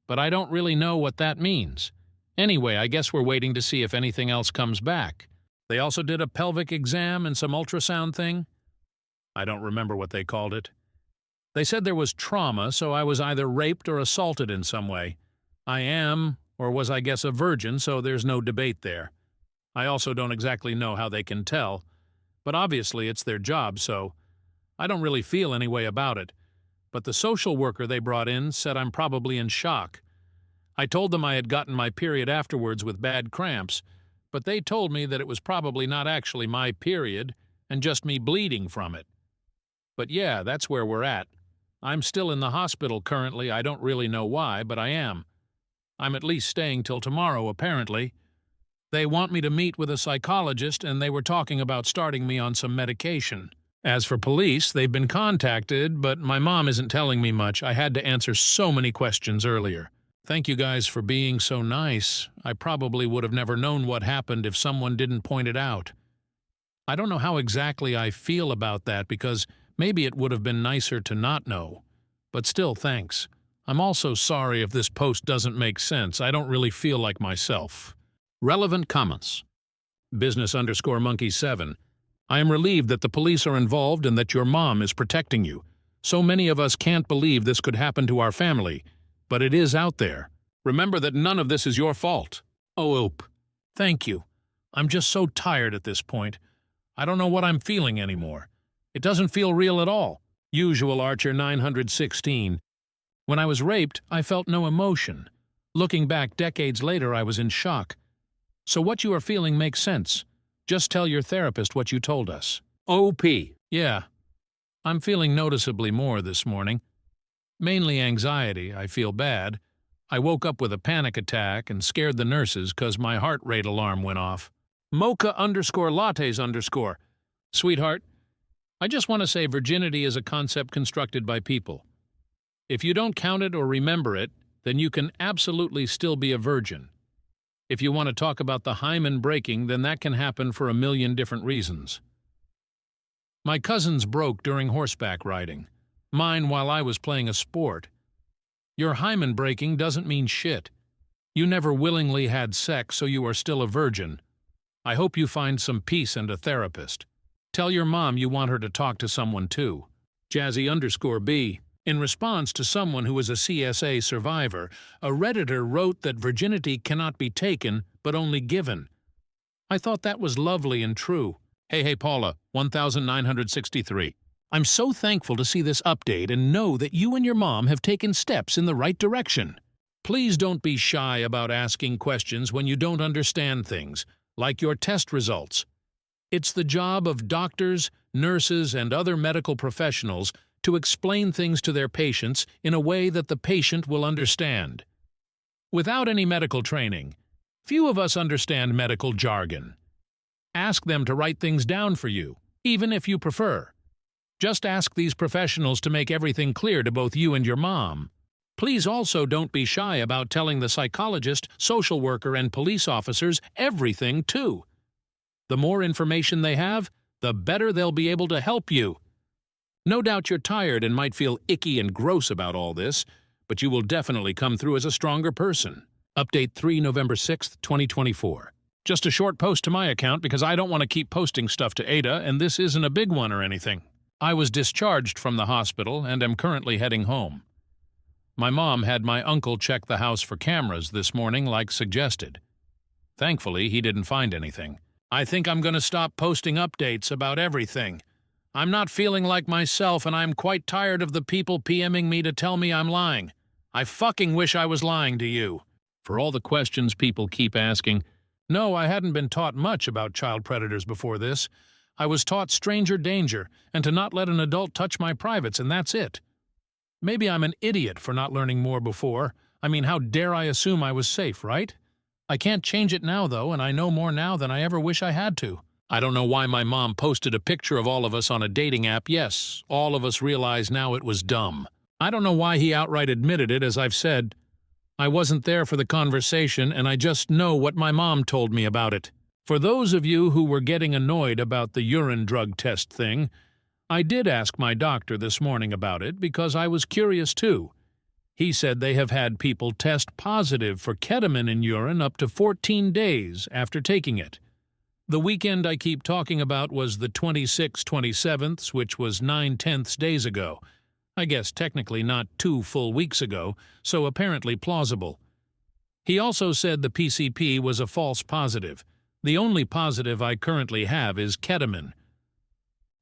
but I don't really know what that means. Anyway, I guess we're waiting to see if anything else comes back. They also did a pelvic exam and some ultrasound thing. I don't remember what they called it. They said there was trauma, so I was either raped or assaulted in some way. I am, or was I guess, a virgin, so there's no debate there. I also don't exactly know how they can tell, but obviously it's their job, so I don't really feel any way about it. But the social worker they brought in said I'm probably in shock. I told them I had gotten my period afterwards with bad cramps, but they told me that it was probably not actually my period and just me bleeding from it. But yeah, that's where we're at. I'm still in the hospital currently. I don't really know why, but I am. I'm at least staying till tomorrow, apparently. They want me to meet with a psychologist, and they were talking about starting me on some medication. As for police, they've been contacted, but my mom isn't telling me much. I had to answer so many questions earlier. Thank you guys for being so nice. I probably would have never known what happened if someone didn't point it out. I don't know how exactly I feel about that because maybe it would have been nicer to not know. But still, thanks. I'm also sorry if this post doesn't make sense. I don't really feel like myself. Relevant comments. Business_monkey7. I am relieved that the police are involved and that your mom is protecting you. So many of us can't believe this could happen to our family, but it is out there. Remember that none of this is your fault. Oop. Thank you. I'm just so tired at this point. I don't know what I'm feeling anymore. It doesn't feel real at all. Usual Archer 916. When I was raped, I felt no emotion. Looking back decades later, I was in shock. So what you are feeling makes sense. Just tell your therapist what you told us. OP. Yeah. I'm feeling noticeably more this morning. Mainly anxiety. I feel bad. I woke up with a panic attack and scared the nurses because my heart rate alarm went off. Mocha_lattes_. Sweetheart, I just want to say virginity is a concept constructed by people. If you don't count it or remember it, then you can absolutely still be a virgin. If you want to talk about the hymen breaking, then that can happen for a million different reasons. My cousin's broke during horseback riding. Mine while I was playing a sport. Your hymen breaking doesn't mean shit. You never willingly had sex, so you are still a virgin. I hope you find some peace and a therapist. Tell your mom you want her to talk to someone too. Jazzy_B. In response to someone who is a CSA survivor, a Redditor wrote that virginity cannot be taken, but only given. I thought that was lovely and true. Hey Paula, 1963. I'm so thankful to see this update and know that you and your mom have taken steps in the right direction. Please don't be shy about asking questions when you don't understand things, like your test results. It's the job of doctors, nurses, and other medical professionals to explain things to their patients in a way that the patient will understand. Without any medical training, few of us understand medical jargon. Ask them to write things down for you, even if you prefer. Just ask these professionals to make everything clear to both you and your mom. Please also don't be shy about telling the psychologist, social worker, and police officers everything too. The more information they have, the better they'll be able to help you. No doubt you're tired and might feel icky and gross about all this, but you will definitely come through as a stronger person. Update 3 November 6, 2024. Just a short post to my account because I don't want to keep posting stuff to AITA, and this isn't a big one or anything. I was discharged from the hospital and am currently heading home. My mom had my uncle check the house for cameras this morning like suggested. Thankfully, he didn't find anything. I think I'm going to stop posting updates about everything. I'm not feeling like myself, and I'm quite tired of the people PMing me to tell me I'm lying. I fucking wish I was lying to you. For all the questions people keep asking, no, I hadn't been taught much about child predators before this. I was taught stranger danger and to not let an adult touch my privates, and that's it. Maybe I'm an idiot for not learning more before. I mean, how dare I assume I was safe, right? I can't change it now, though, and I know more now than I ever wish I had to. I don't know why my mom posted a picture of all of us on a dating app. Yes, all of us realize now it was dumb. I don't know why he outright admitted it, as I've said. I wasn't there for the conversation, and I just know what my mom told me about it. For those of you who were getting annoyed about the urine drug test thing, I did ask my doctor this morning about it because I was curious too. He said they have had people test positive for ketamine in urine up to 14 days after taking it. The weekend I keep talking about was the 26/27th, which was 9/10 days ago. I guess technically not 2 full weeks ago, so apparently plausible. He also said the PCP was a false positive. The only positive I currently have is ketamine.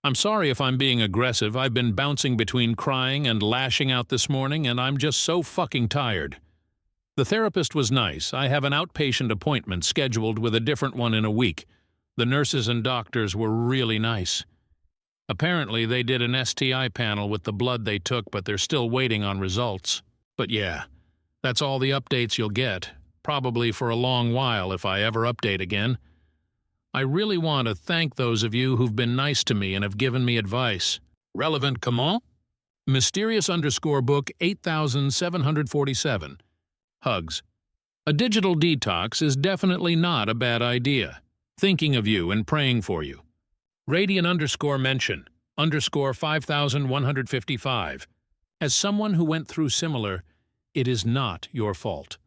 I'm sorry if I'm being aggressive. I've been bouncing between crying and lashing out this morning, and I'm just so fucking tired. The therapist was nice. I have an outpatient appointment scheduled with a different one in a week. The nurses and doctors were really nice. Apparently, they did an STI panel with the blood they took, but they're still waiting on results. But yeah, that's all the updates you'll get, probably for a long while if I ever update again. I really want to thank those of you who've been nice to me and have given me advice. Relevant comment? Mysterious_book 8747. Hugs. A digital detox is definitely not a bad idea. Thinking of you and praying for you. Radiant_mention _5155. As someone who went through similar, it is not your fault.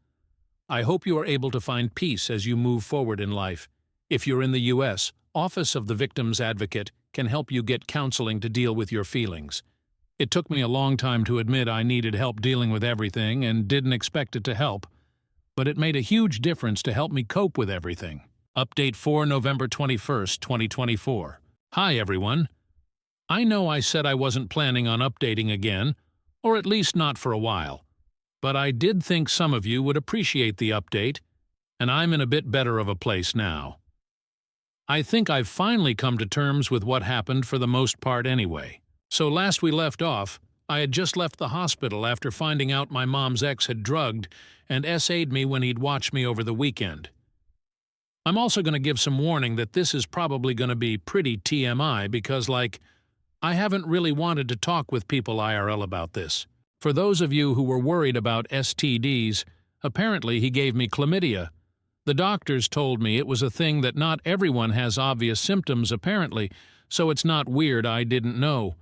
I hope you are able to find peace as you move forward in life. If you're in the U.S., Office of the Victim's Advocate can help you get counseling to deal with your feelings. It took me a long time to admit I needed help dealing with everything and didn't expect it to help, but it made a huge difference to help me cope with everything. Update 4 November 21st, 2024. Hi everyone. I know I said I wasn't planning on updating again, or at least not for a while, but I did think some of you would appreciate the update, and I'm in a bit better of a place now. I think I've finally come to terms with what happened for the most part anyway. So last we left off, I had just left the hospital after finding out my mom's ex had drugged and SA'd me when he'd watched me over the weekend. I'm also going to give some warning that this is probably going to be pretty TMI because, I haven't really wanted to talk with people IRL about this. For those of you who were worried about STDs, apparently he gave me chlamydia. The doctors told me it was a thing that not everyone has obvious symptoms apparently, so it's not weird I didn't know.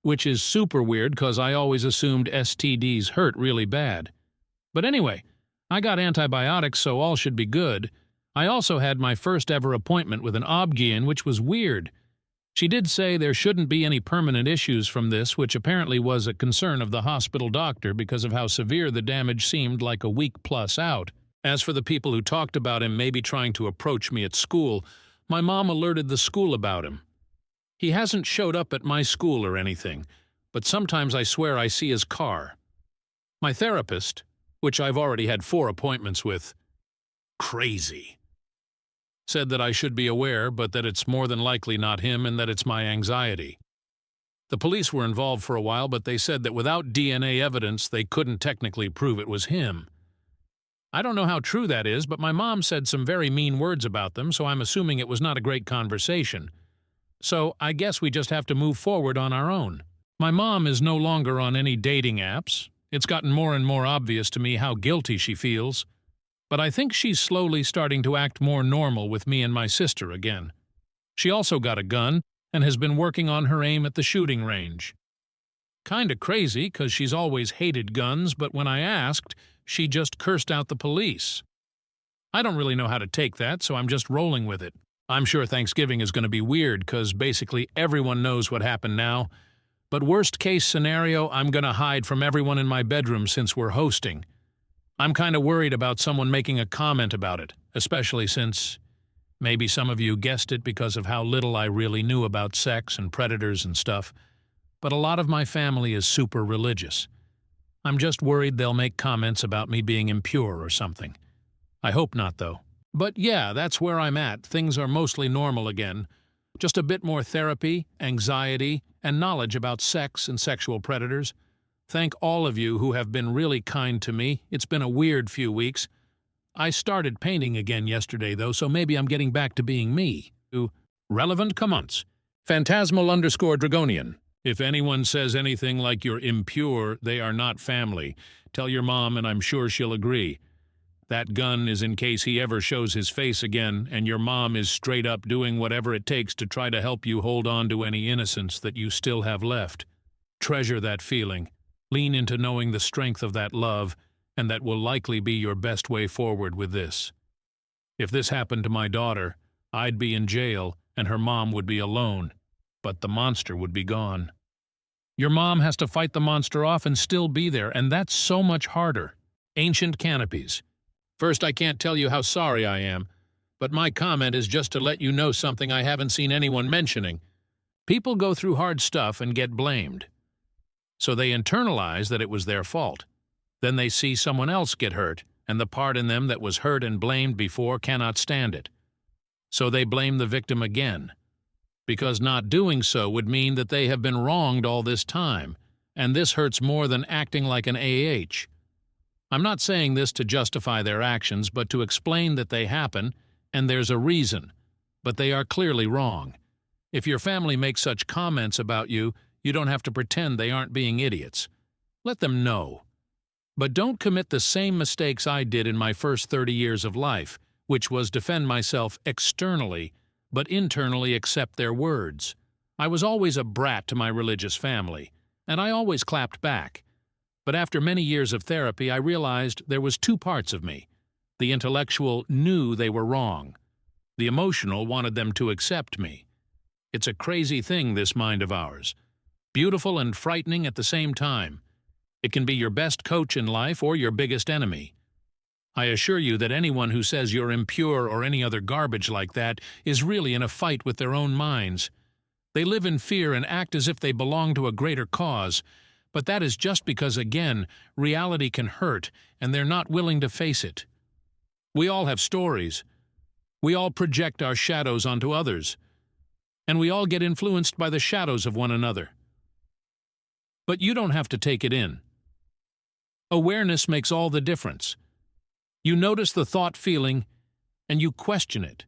Which is super weird because I always assumed STDs hurt really bad. But anyway, I got antibiotics, so all should be good. I also had my first ever appointment with an OB-GYN, which was weird. She did say there shouldn't be any permanent issues from this, which apparently was a concern of the hospital doctor because of how severe the damage seemed like a week plus out. As for the people who talked about him maybe trying to approach me at school, my mom alerted the school about him. He hasn't showed up at my school or anything, but sometimes I swear I see his car. My therapist, which I've already had 4 appointments with, crazy, said that I should be aware, but that it's more than likely not him and that it's my anxiety. The police were involved for a while, but they said that without DNA evidence, they couldn't technically prove it was him. I don't know how true that is, but my mom said some very mean words about them, so I'm assuming it was not a great conversation. So I guess we just have to move forward on our own. My mom is no longer on any dating apps. It's gotten more and more obvious to me how guilty she feels. But I think she's slowly starting to act more normal with me and my sister again. She also got a gun and has been working on her aim at the shooting range. Kinda crazy, 'cause she's always hated guns, but when I asked, she just cursed out the police. I don't really know how to take that, so I'm just rolling with it. I'm sure Thanksgiving is going to be weird, 'cause basically everyone knows what happened now. But worst case scenario, I'm going to hide from everyone in my bedroom since we're hosting. I'm kind of worried about someone making a comment about it, especially since maybe some of you guessed it because of how little I really knew about sex and predators and stuff, but a lot of my family is super religious. I'm just worried they'll make comments about me being impure or something. I hope not, though. But yeah, that's where I'm at. Things are mostly normal again. Just a bit more therapy, anxiety, and knowledge about sex and sexual predators. Thank all of you who have been really kind to me. It's been a weird few weeks. I started painting again yesterday, though, so maybe I'm getting back to being me. Relevant comments. Phantasmal_Dragonian. If anyone says anything like you're impure, they are not family. Tell your mom and I'm sure she'll agree. That gun is in case he ever shows his face again, and your mom is straight up doing whatever it takes to try to help you hold on to any innocence that you still have left. Treasure that feeling. Lean into knowing the strength of that love, and that will likely be your best way forward with this. If this happened to my daughter, I'd be in jail, and her mom would be alone, but the monster would be gone. Your mom has to fight the monster off and still be there, and that's so much harder. Ancient Canopies. First, I can't tell you how sorry I am, but my comment is just to let you know something I haven't seen anyone mentioning. People go through hard stuff and get blamed. So they internalize that it was their fault. Then they see someone else get hurt, and the part in them that was hurt and blamed before cannot stand it. So they blame the victim again. Because not doing so would mean that they have been wronged all this time, and this hurts more than acting like an AH. I'm not saying this to justify their actions, but to explain that they happen, and there's a reason. But they are clearly wrong. If your family makes such comments about you, you don't have to pretend they aren't being idiots. Let them know. But don't commit the same mistakes I did in my first 30 years of life, which was defend myself externally, but internally accept their words. I was always a brat to my religious family, and I always clapped back. But after many years of therapy, I realized there was 2 parts of me. The intellectual knew they were wrong. The emotional wanted them to accept me. It's a crazy thing, this mind of ours. Beautiful and frightening at the same time. It can be your best coach in life or your biggest enemy. I assure you that anyone who says you're impure or any other garbage like that is really in a fight with their own minds. They live in fear and act as if they belong to a greater cause. But that is just because, again, reality can hurt, and they're not willing to face it. We all have stories. We all project our shadows onto others. And we all get influenced by the shadows of one another. But you don't have to take it in. Awareness makes all the difference. You notice the thought feeling, and you question it.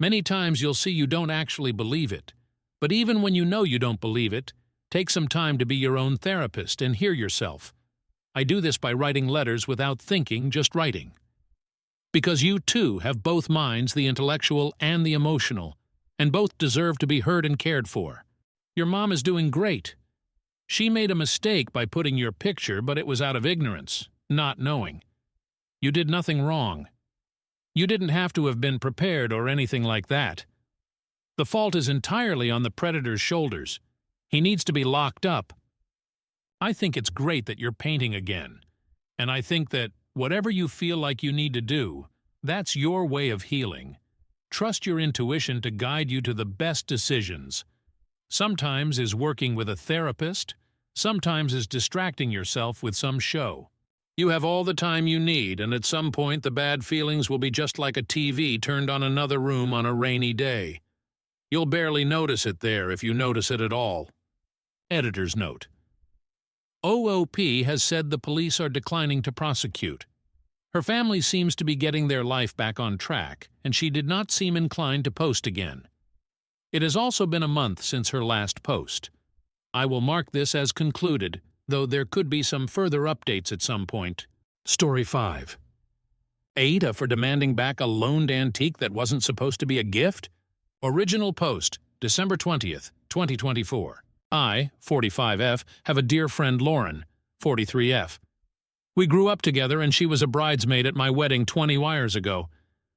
Many times you'll see you don't actually believe it. But even when you know you don't believe it, take some time to be your own therapist and hear yourself. I do this by writing letters without thinking, just writing. Because you, too, have both minds, the intellectual and the emotional. and both deserve to be heard and cared for. Your mom is doing great. She made a mistake by putting your picture, but it was out of ignorance, not knowing. You did nothing wrong. You didn't have to have been prepared or anything like that. The fault is entirely on the predator's shoulders. He needs to be locked up. I think it's great that you're painting again, and I think that whatever you feel like you need to do, that's your way of healing. Trust your intuition to guide you to the best decisions. Sometimes is working with a therapist, sometimes is distracting yourself with some show. You have all the time you need, and at some point the bad feelings will be just like a TV turned on another room on a rainy day. You'll barely notice it there if you notice it at all. Editor's note. OOP has said the police are declining to prosecute. Her family seems to be getting their life back on track, and she did not seem inclined to post again. It has also been a month since her last post. I will mark this as concluded, though there could be some further updates at some point. Story 5. AITA for demanding back a loaned antique that wasn't supposed to be a gift? Original post, December 20th, 2024. I, 45F, have a dear friend Lauren, 43F. We grew up together and she was a bridesmaid at my wedding 20 years ago.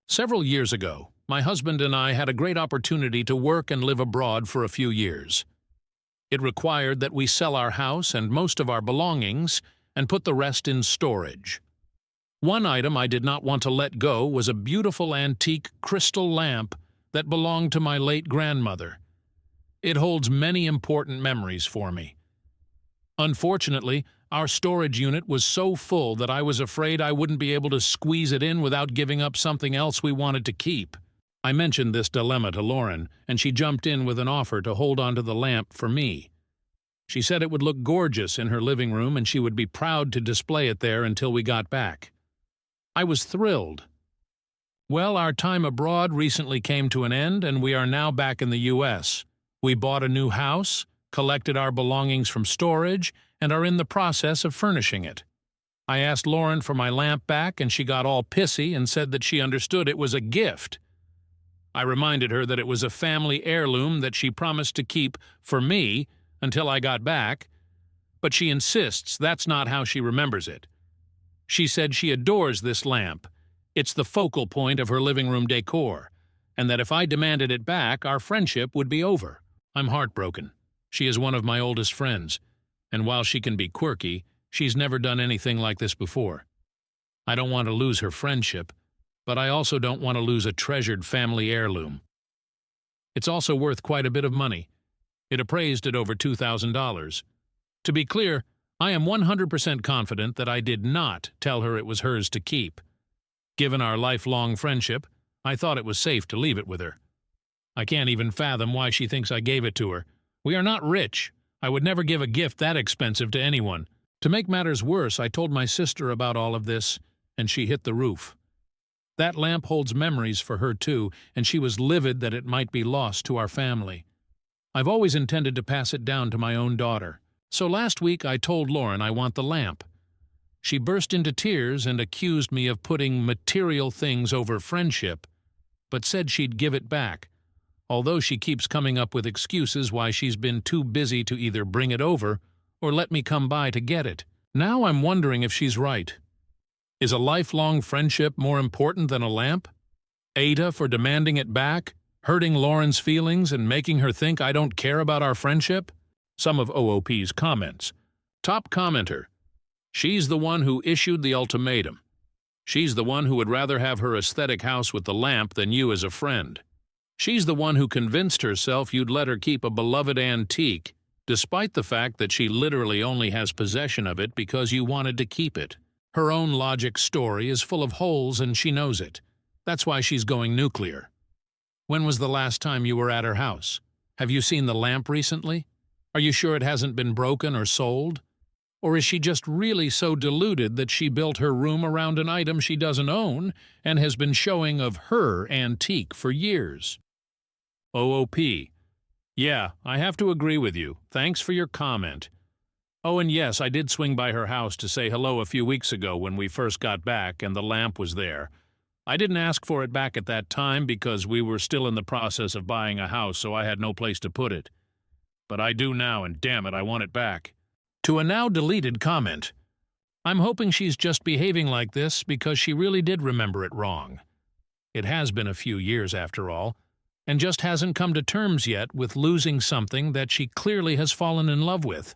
Several years ago, my husband and I had a great opportunity to work and live abroad for a few years. It required that we sell our house and most of our belongings and put the rest in storage. One item I did not want to let go was a beautiful antique crystal lamp that belonged to my late grandmother. It holds many important memories for me. Unfortunately, our storage unit was so full that I was afraid I wouldn't be able to squeeze it in without giving up something else we wanted to keep. I mentioned this dilemma to Lauren, and she jumped in with an offer to hold on to the lamp for me. She said it would look gorgeous in her living room and she would be proud to display it there until we got back. I was thrilled. Well, our time abroad recently came to an end and we are now back in the U.S. We bought a new house, collected our belongings from storage, and are in the process of furnishing it. I asked Lauren for my lamp back and she got all pissy and said that she understood it was a gift. I reminded her that it was a family heirloom that she promised to keep for me until I got back, but she insists that's not how she remembers it. She said she adores this lamp. It's the focal point of her living room decor, and that if I demanded it back, our friendship would be over. I'm heartbroken. She is one of my oldest friends, and while she can be quirky, she's never done anything like this before. I don't want to lose her friendship, but I also don't want to lose a treasured family heirloom. It's also worth quite a bit of money. It appraised at over $2,000. To be clear, I am 100% confident that I did not tell her it was hers to keep. Given our lifelong friendship, I thought it was safe to leave it with her. I can't even fathom why she thinks I gave it to her. We are not rich. I would never give a gift that expensive to anyone. To make matters worse, I told my sister about all of this, and she hit the roof. That lamp holds memories for her too, and she was livid that it might be lost to our family. I've always intended to pass it down to my own daughter. So last week I told Lauren I want the lamp. She burst into tears and accused me of putting material things over friendship, but said she'd give it back, although she keeps coming up with excuses why she's been too busy to either bring it over or let me come by to get it. Now I'm wondering if she's right. Is a lifelong friendship more important than a lamp? AITA for demanding it back, hurting Lauren's feelings and making her think I don't care about our friendship? Some of OOP's comments. Top commenter. She's the one who issued the ultimatum. She's the one who would rather have her aesthetic house with the lamp than you as a friend. She's the one who convinced herself you'd let her keep a beloved antique, despite the fact that she literally only has possession of it because you wanted to keep it. Her own logic story is full of holes and she knows it. That's why she's going nuclear. When was the last time you were at her house? Have you seen the lamp recently? Are you sure it hasn't been broken or sold? Or is she just really so deluded that she built her room around an item she doesn't own and has been showing of her antique for years? OOP. Yeah, I have to agree with you. Thanks for your comment. Oh, and yes, I did swing by her house to say hello a few weeks ago when we first got back and the lamp was there. I didn't ask for it back at that time because we were still in the process of buying a house, so I had no place to put it. But I do now, and damn it, I want it back. To a now deleted comment. I'm hoping she's just behaving like this because she really did remember it wrong. It has been a few years after all, and just hasn't come to terms yet with losing something that she clearly has fallen in love with.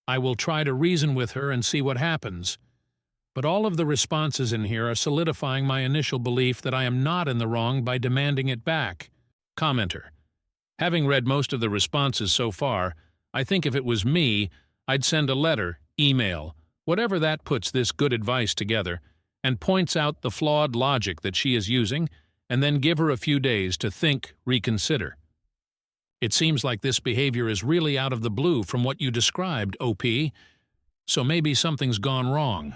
I will try to reason with her and see what happens. But all of the responses in here are solidifying my initial belief that I am not in the wrong by demanding it back. Commenter. Having read most of the responses so far, I think if it was me, I'd send a letter, email, whatever that puts this good advice together, and points out the flawed logic that she is using, and then give her a few days to think, reconsider. It seems like this behavior is really out of the blue from what you described, OP, so maybe something's gone wrong.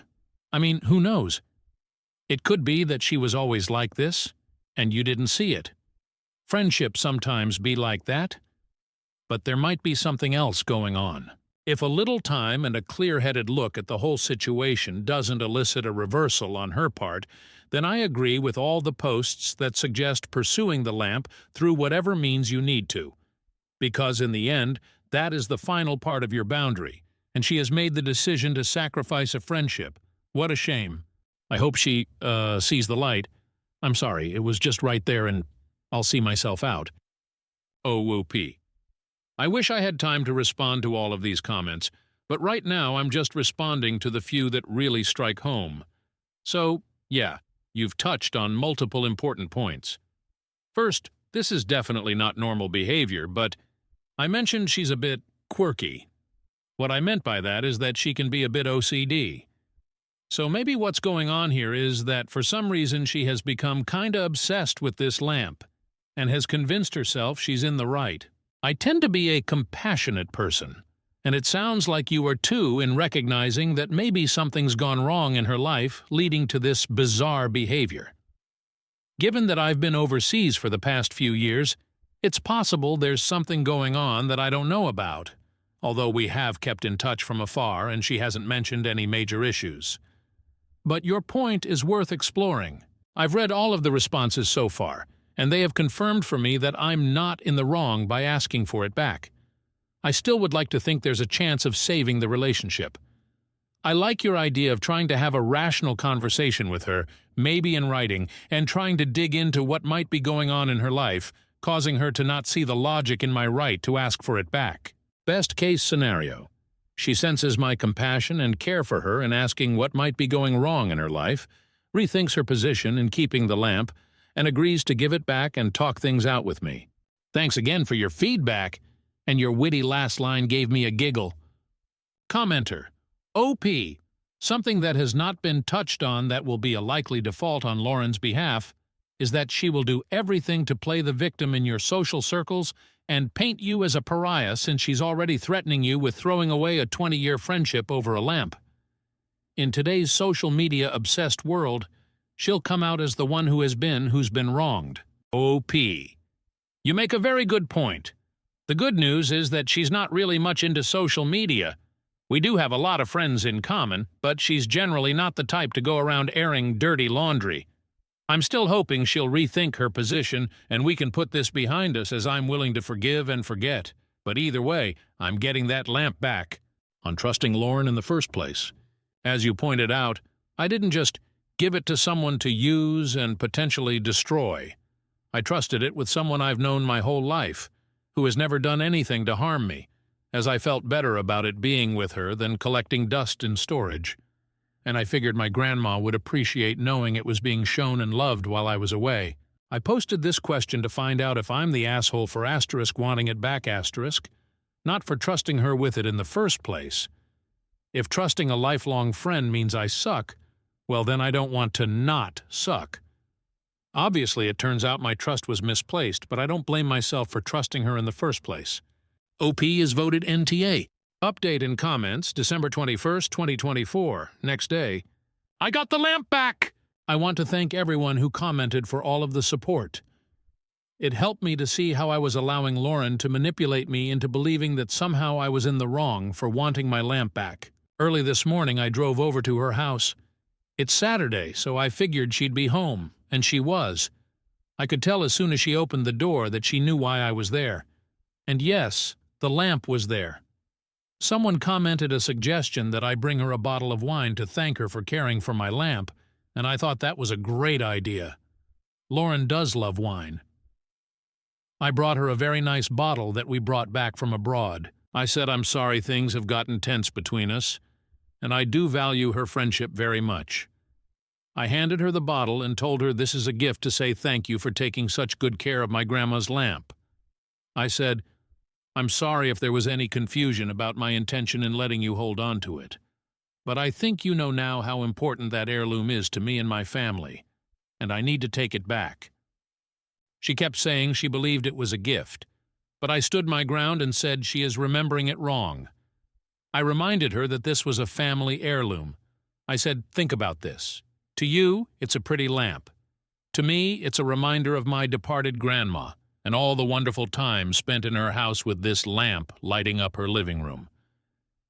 I mean, who knows? It could be that she was always like this, and you didn't see it. Friendships sometimes be like that, but there might be something else going on. If a little time and a clear-headed look at the whole situation doesn't elicit a reversal on her part, then I agree with all the posts that suggest pursuing the lamp through whatever means you need to. Because in the end, that is the final part of your boundary, and she has made the decision to sacrifice a friendship. What a shame. I hope she, sees the light. I'm sorry, it was just right there and I'll see myself out. OOP. I wish I had time to respond to all of these comments, but right now I'm just responding to the few that really strike home. So, yeah, you've touched on multiple important points. First, this is definitely not normal behavior, but I mentioned she's a bit quirky. What I meant by that is that she can be a bit OCD. So maybe what's going on here is that for some reason she has become kinda obsessed with this lamp and has convinced herself she's in the right. I tend to be a compassionate person, and it sounds like you are too in recognizing that maybe something's gone wrong in her life leading to this bizarre behavior. Given that I've been overseas for the past few years, it's possible there's something going on that I don't know about, although we have kept in touch from afar and she hasn't mentioned any major issues. But your point is worth exploring. I've read all of the responses so far, and they have confirmed for me that I'm not in the wrong by asking for it back. I still would like to think there's a chance of saving the relationship. I like your idea of trying to have a rational conversation with her, maybe in writing, and trying to dig into what might be going on in her life, causing her to not see the logic in my right to ask for it back. Best case scenario. She senses my compassion and care for her in asking what might be going wrong in her life, rethinks her position in keeping the lamp, and agrees to give it back and talk things out with me. Thanks again for your feedback, and your witty last line gave me a giggle. Commenter. OP. Something that has not been touched on that will be a likely default on Lauren's behalf is that she will do everything to play the victim in your social circles and paint you as a pariah since she's already threatening you with throwing away a 20-year friendship over a lamp. In today's social media-obsessed world, she'll come out as the one who's been wronged. OP. You make a very good point. The good news is that she's not really much into social media. We do have a lot of friends in common, but she's generally not the type to go around airing dirty laundry. I'm still hoping she'll rethink her position and we can put this behind us as I'm willing to forgive and forget. But either way, I'm getting that lamp back. On trusting Lauren in the first place. As you pointed out, I didn't just give it to someone to use and potentially destroy. I trusted it with someone I've known my whole life, who has never done anything to harm me, as I felt better about it being with her than collecting dust in storage. And I figured my grandma would appreciate knowing it was being shown and loved while I was away. I posted this question to find out if I'm the asshole for * wanting it back *, not for trusting her with it in the first place. If trusting a lifelong friend means I suck, well then I don't want to not suck. Obviously it turns out my trust was misplaced, but I don't blame myself for trusting her in the first place. OP is voted NTA. Update in comments, December 21st, 2024. Next day. I got the lamp back! I want to thank everyone who commented for all of the support. It helped me to see how I was allowing Lauren to manipulate me into believing that somehow I was in the wrong for wanting my lamp back. Early this morning I drove over to her house. It's Saturday, so I figured she'd be home, And she was. I could tell as soon as she opened the door that she knew why I was there. And yes, the lamp was there. Someone commented a suggestion that I bring her a bottle of wine to thank her for caring for my lamp, and I thought that was a great idea. Lauren does love wine. I brought her a very nice bottle that we brought back from abroad. I said I'm sorry things have gotten tense between us, and I do value her friendship very much. I handed her the bottle and told her this is a gift to say thank you for taking such good care of my grandma's lamp. I said, I'm sorry if there was any confusion about my intention in letting you hold on to it, but I think you know now how important that heirloom is to me and my family, and I need to take it back. She kept saying she believed it was a gift, but I stood my ground and said she is remembering it wrong. I reminded her that this was a family heirloom. I said, think about this. To you, it's a pretty lamp. To me, it's a reminder of my departed grandma and all the wonderful time spent in her house with this lamp lighting up her living room.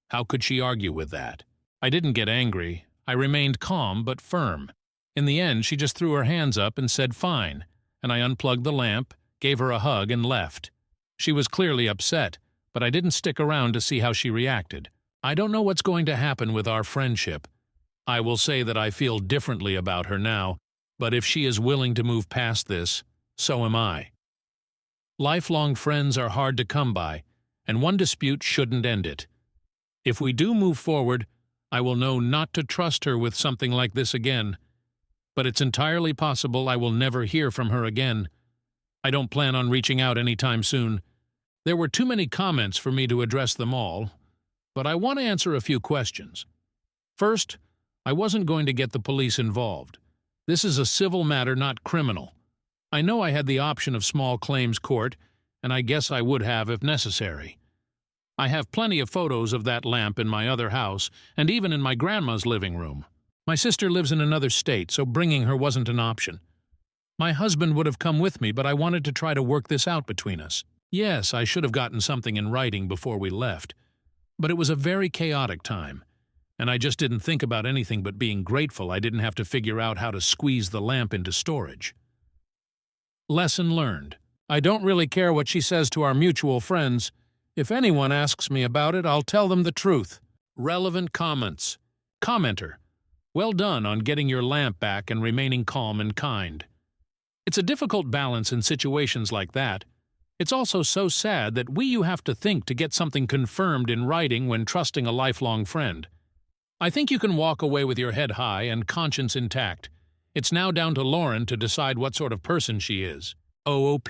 How could she argue with that? I didn't get angry. I remained calm but firm. In the end, she just threw her hands up and said fine, and I unplugged the lamp, gave her a hug, and left. She was clearly upset, but I didn't stick around to see how she reacted. I don't know what's going to happen with our friendship. I will say that I feel differently about her now, but if she is willing to move past this, so am I. Lifelong friends are hard to come by, and one dispute shouldn't end it. If we do move forward, I will know not to trust her with something like this again. But it's entirely possible I will never hear from her again. I don't plan on reaching out anytime soon. There were too many comments for me to address them all, but I want to answer a few questions. First, I wasn't going to get the police involved. This is a civil matter, not criminal. I know I had the option of small claims court, and I guess I would have if necessary. I have plenty of photos of that lamp in my other house, and even in my grandma's living room. My sister lives in another state, so bringing her wasn't an option. My husband would have come with me, but I wanted to try to work this out between us. Yes, I should have gotten something in writing before we left, but it was a very chaotic time, and I just didn't think about anything but being grateful I didn't have to figure out how to squeeze the lamp into storage. Lesson learned. I don't really care what she says to our mutual friends. If anyone asks me about it, I'll tell them the truth. Relevant comments. Commenter. Well done on getting your lamp back and remaining calm and kind. It's a difficult balance in situations like that. It's also so sad that you have to think to get something confirmed in writing when trusting a lifelong friend. I think you can walk away with your head high and conscience intact. It's now down to Lauren to decide what sort of person she is. OOP.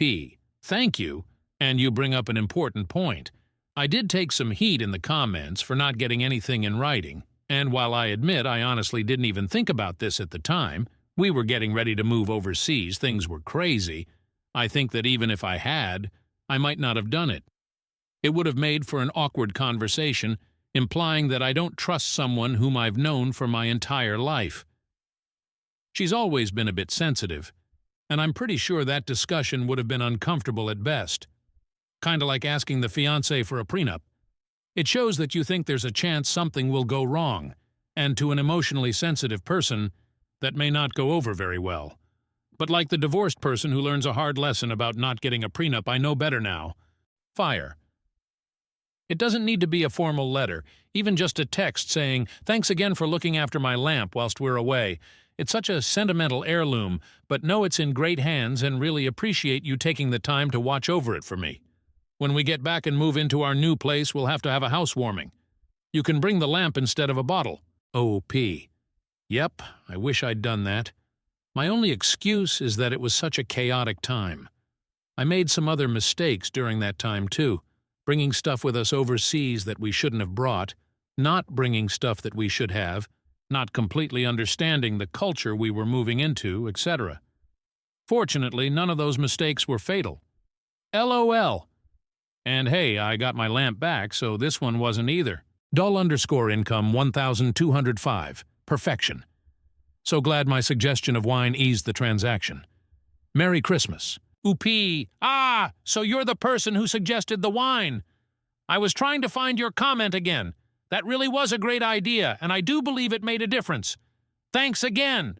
Thank you, and you bring up an important point. I did take some heat in the comments for not getting anything in writing, and while I admit I honestly didn't even think about this at the time, we were getting ready to move overseas, things were crazy, I think that even if I had, I might not have done it. It would have made for an awkward conversation, implying that I don't trust someone whom I've known for my entire life. She's always been a bit sensitive, and I'm pretty sure that discussion would have been uncomfortable at best. Kinda like asking the fiancé for a prenup. It shows that you think there's a chance something will go wrong, and to an emotionally sensitive person, that may not go over very well. But like the divorced person who learns a hard lesson about not getting a prenup, I know better now. Fire. It doesn't need to be a formal letter, even just a text saying, "Thanks again for looking after my lamp whilst we're away. It's such a sentimental heirloom, but know it's in great hands and really appreciate you taking the time to watch over it for me. When we get back and move into our new place, we'll have to have a housewarming. You can bring the lamp instead of a bottle." OP. Yep, I wish I'd done that. My only excuse is that it was such a chaotic time. I made some other mistakes during that time too, bringing stuff with us overseas that we shouldn't have brought, not bringing stuff that we should have, not completely understanding the culture we were moving into, etc. Fortunately, none of those mistakes were fatal. LOL. And hey, I got my lamp back, so this one wasn't either. Dull_income 1,205. Perfection. So glad my suggestion of wine eased the transaction. Merry Christmas. Oopie. Ah, so you're the person who suggested the wine. I was trying to find your comment again. That really was a great idea, and I do believe it made a difference. Thanks again.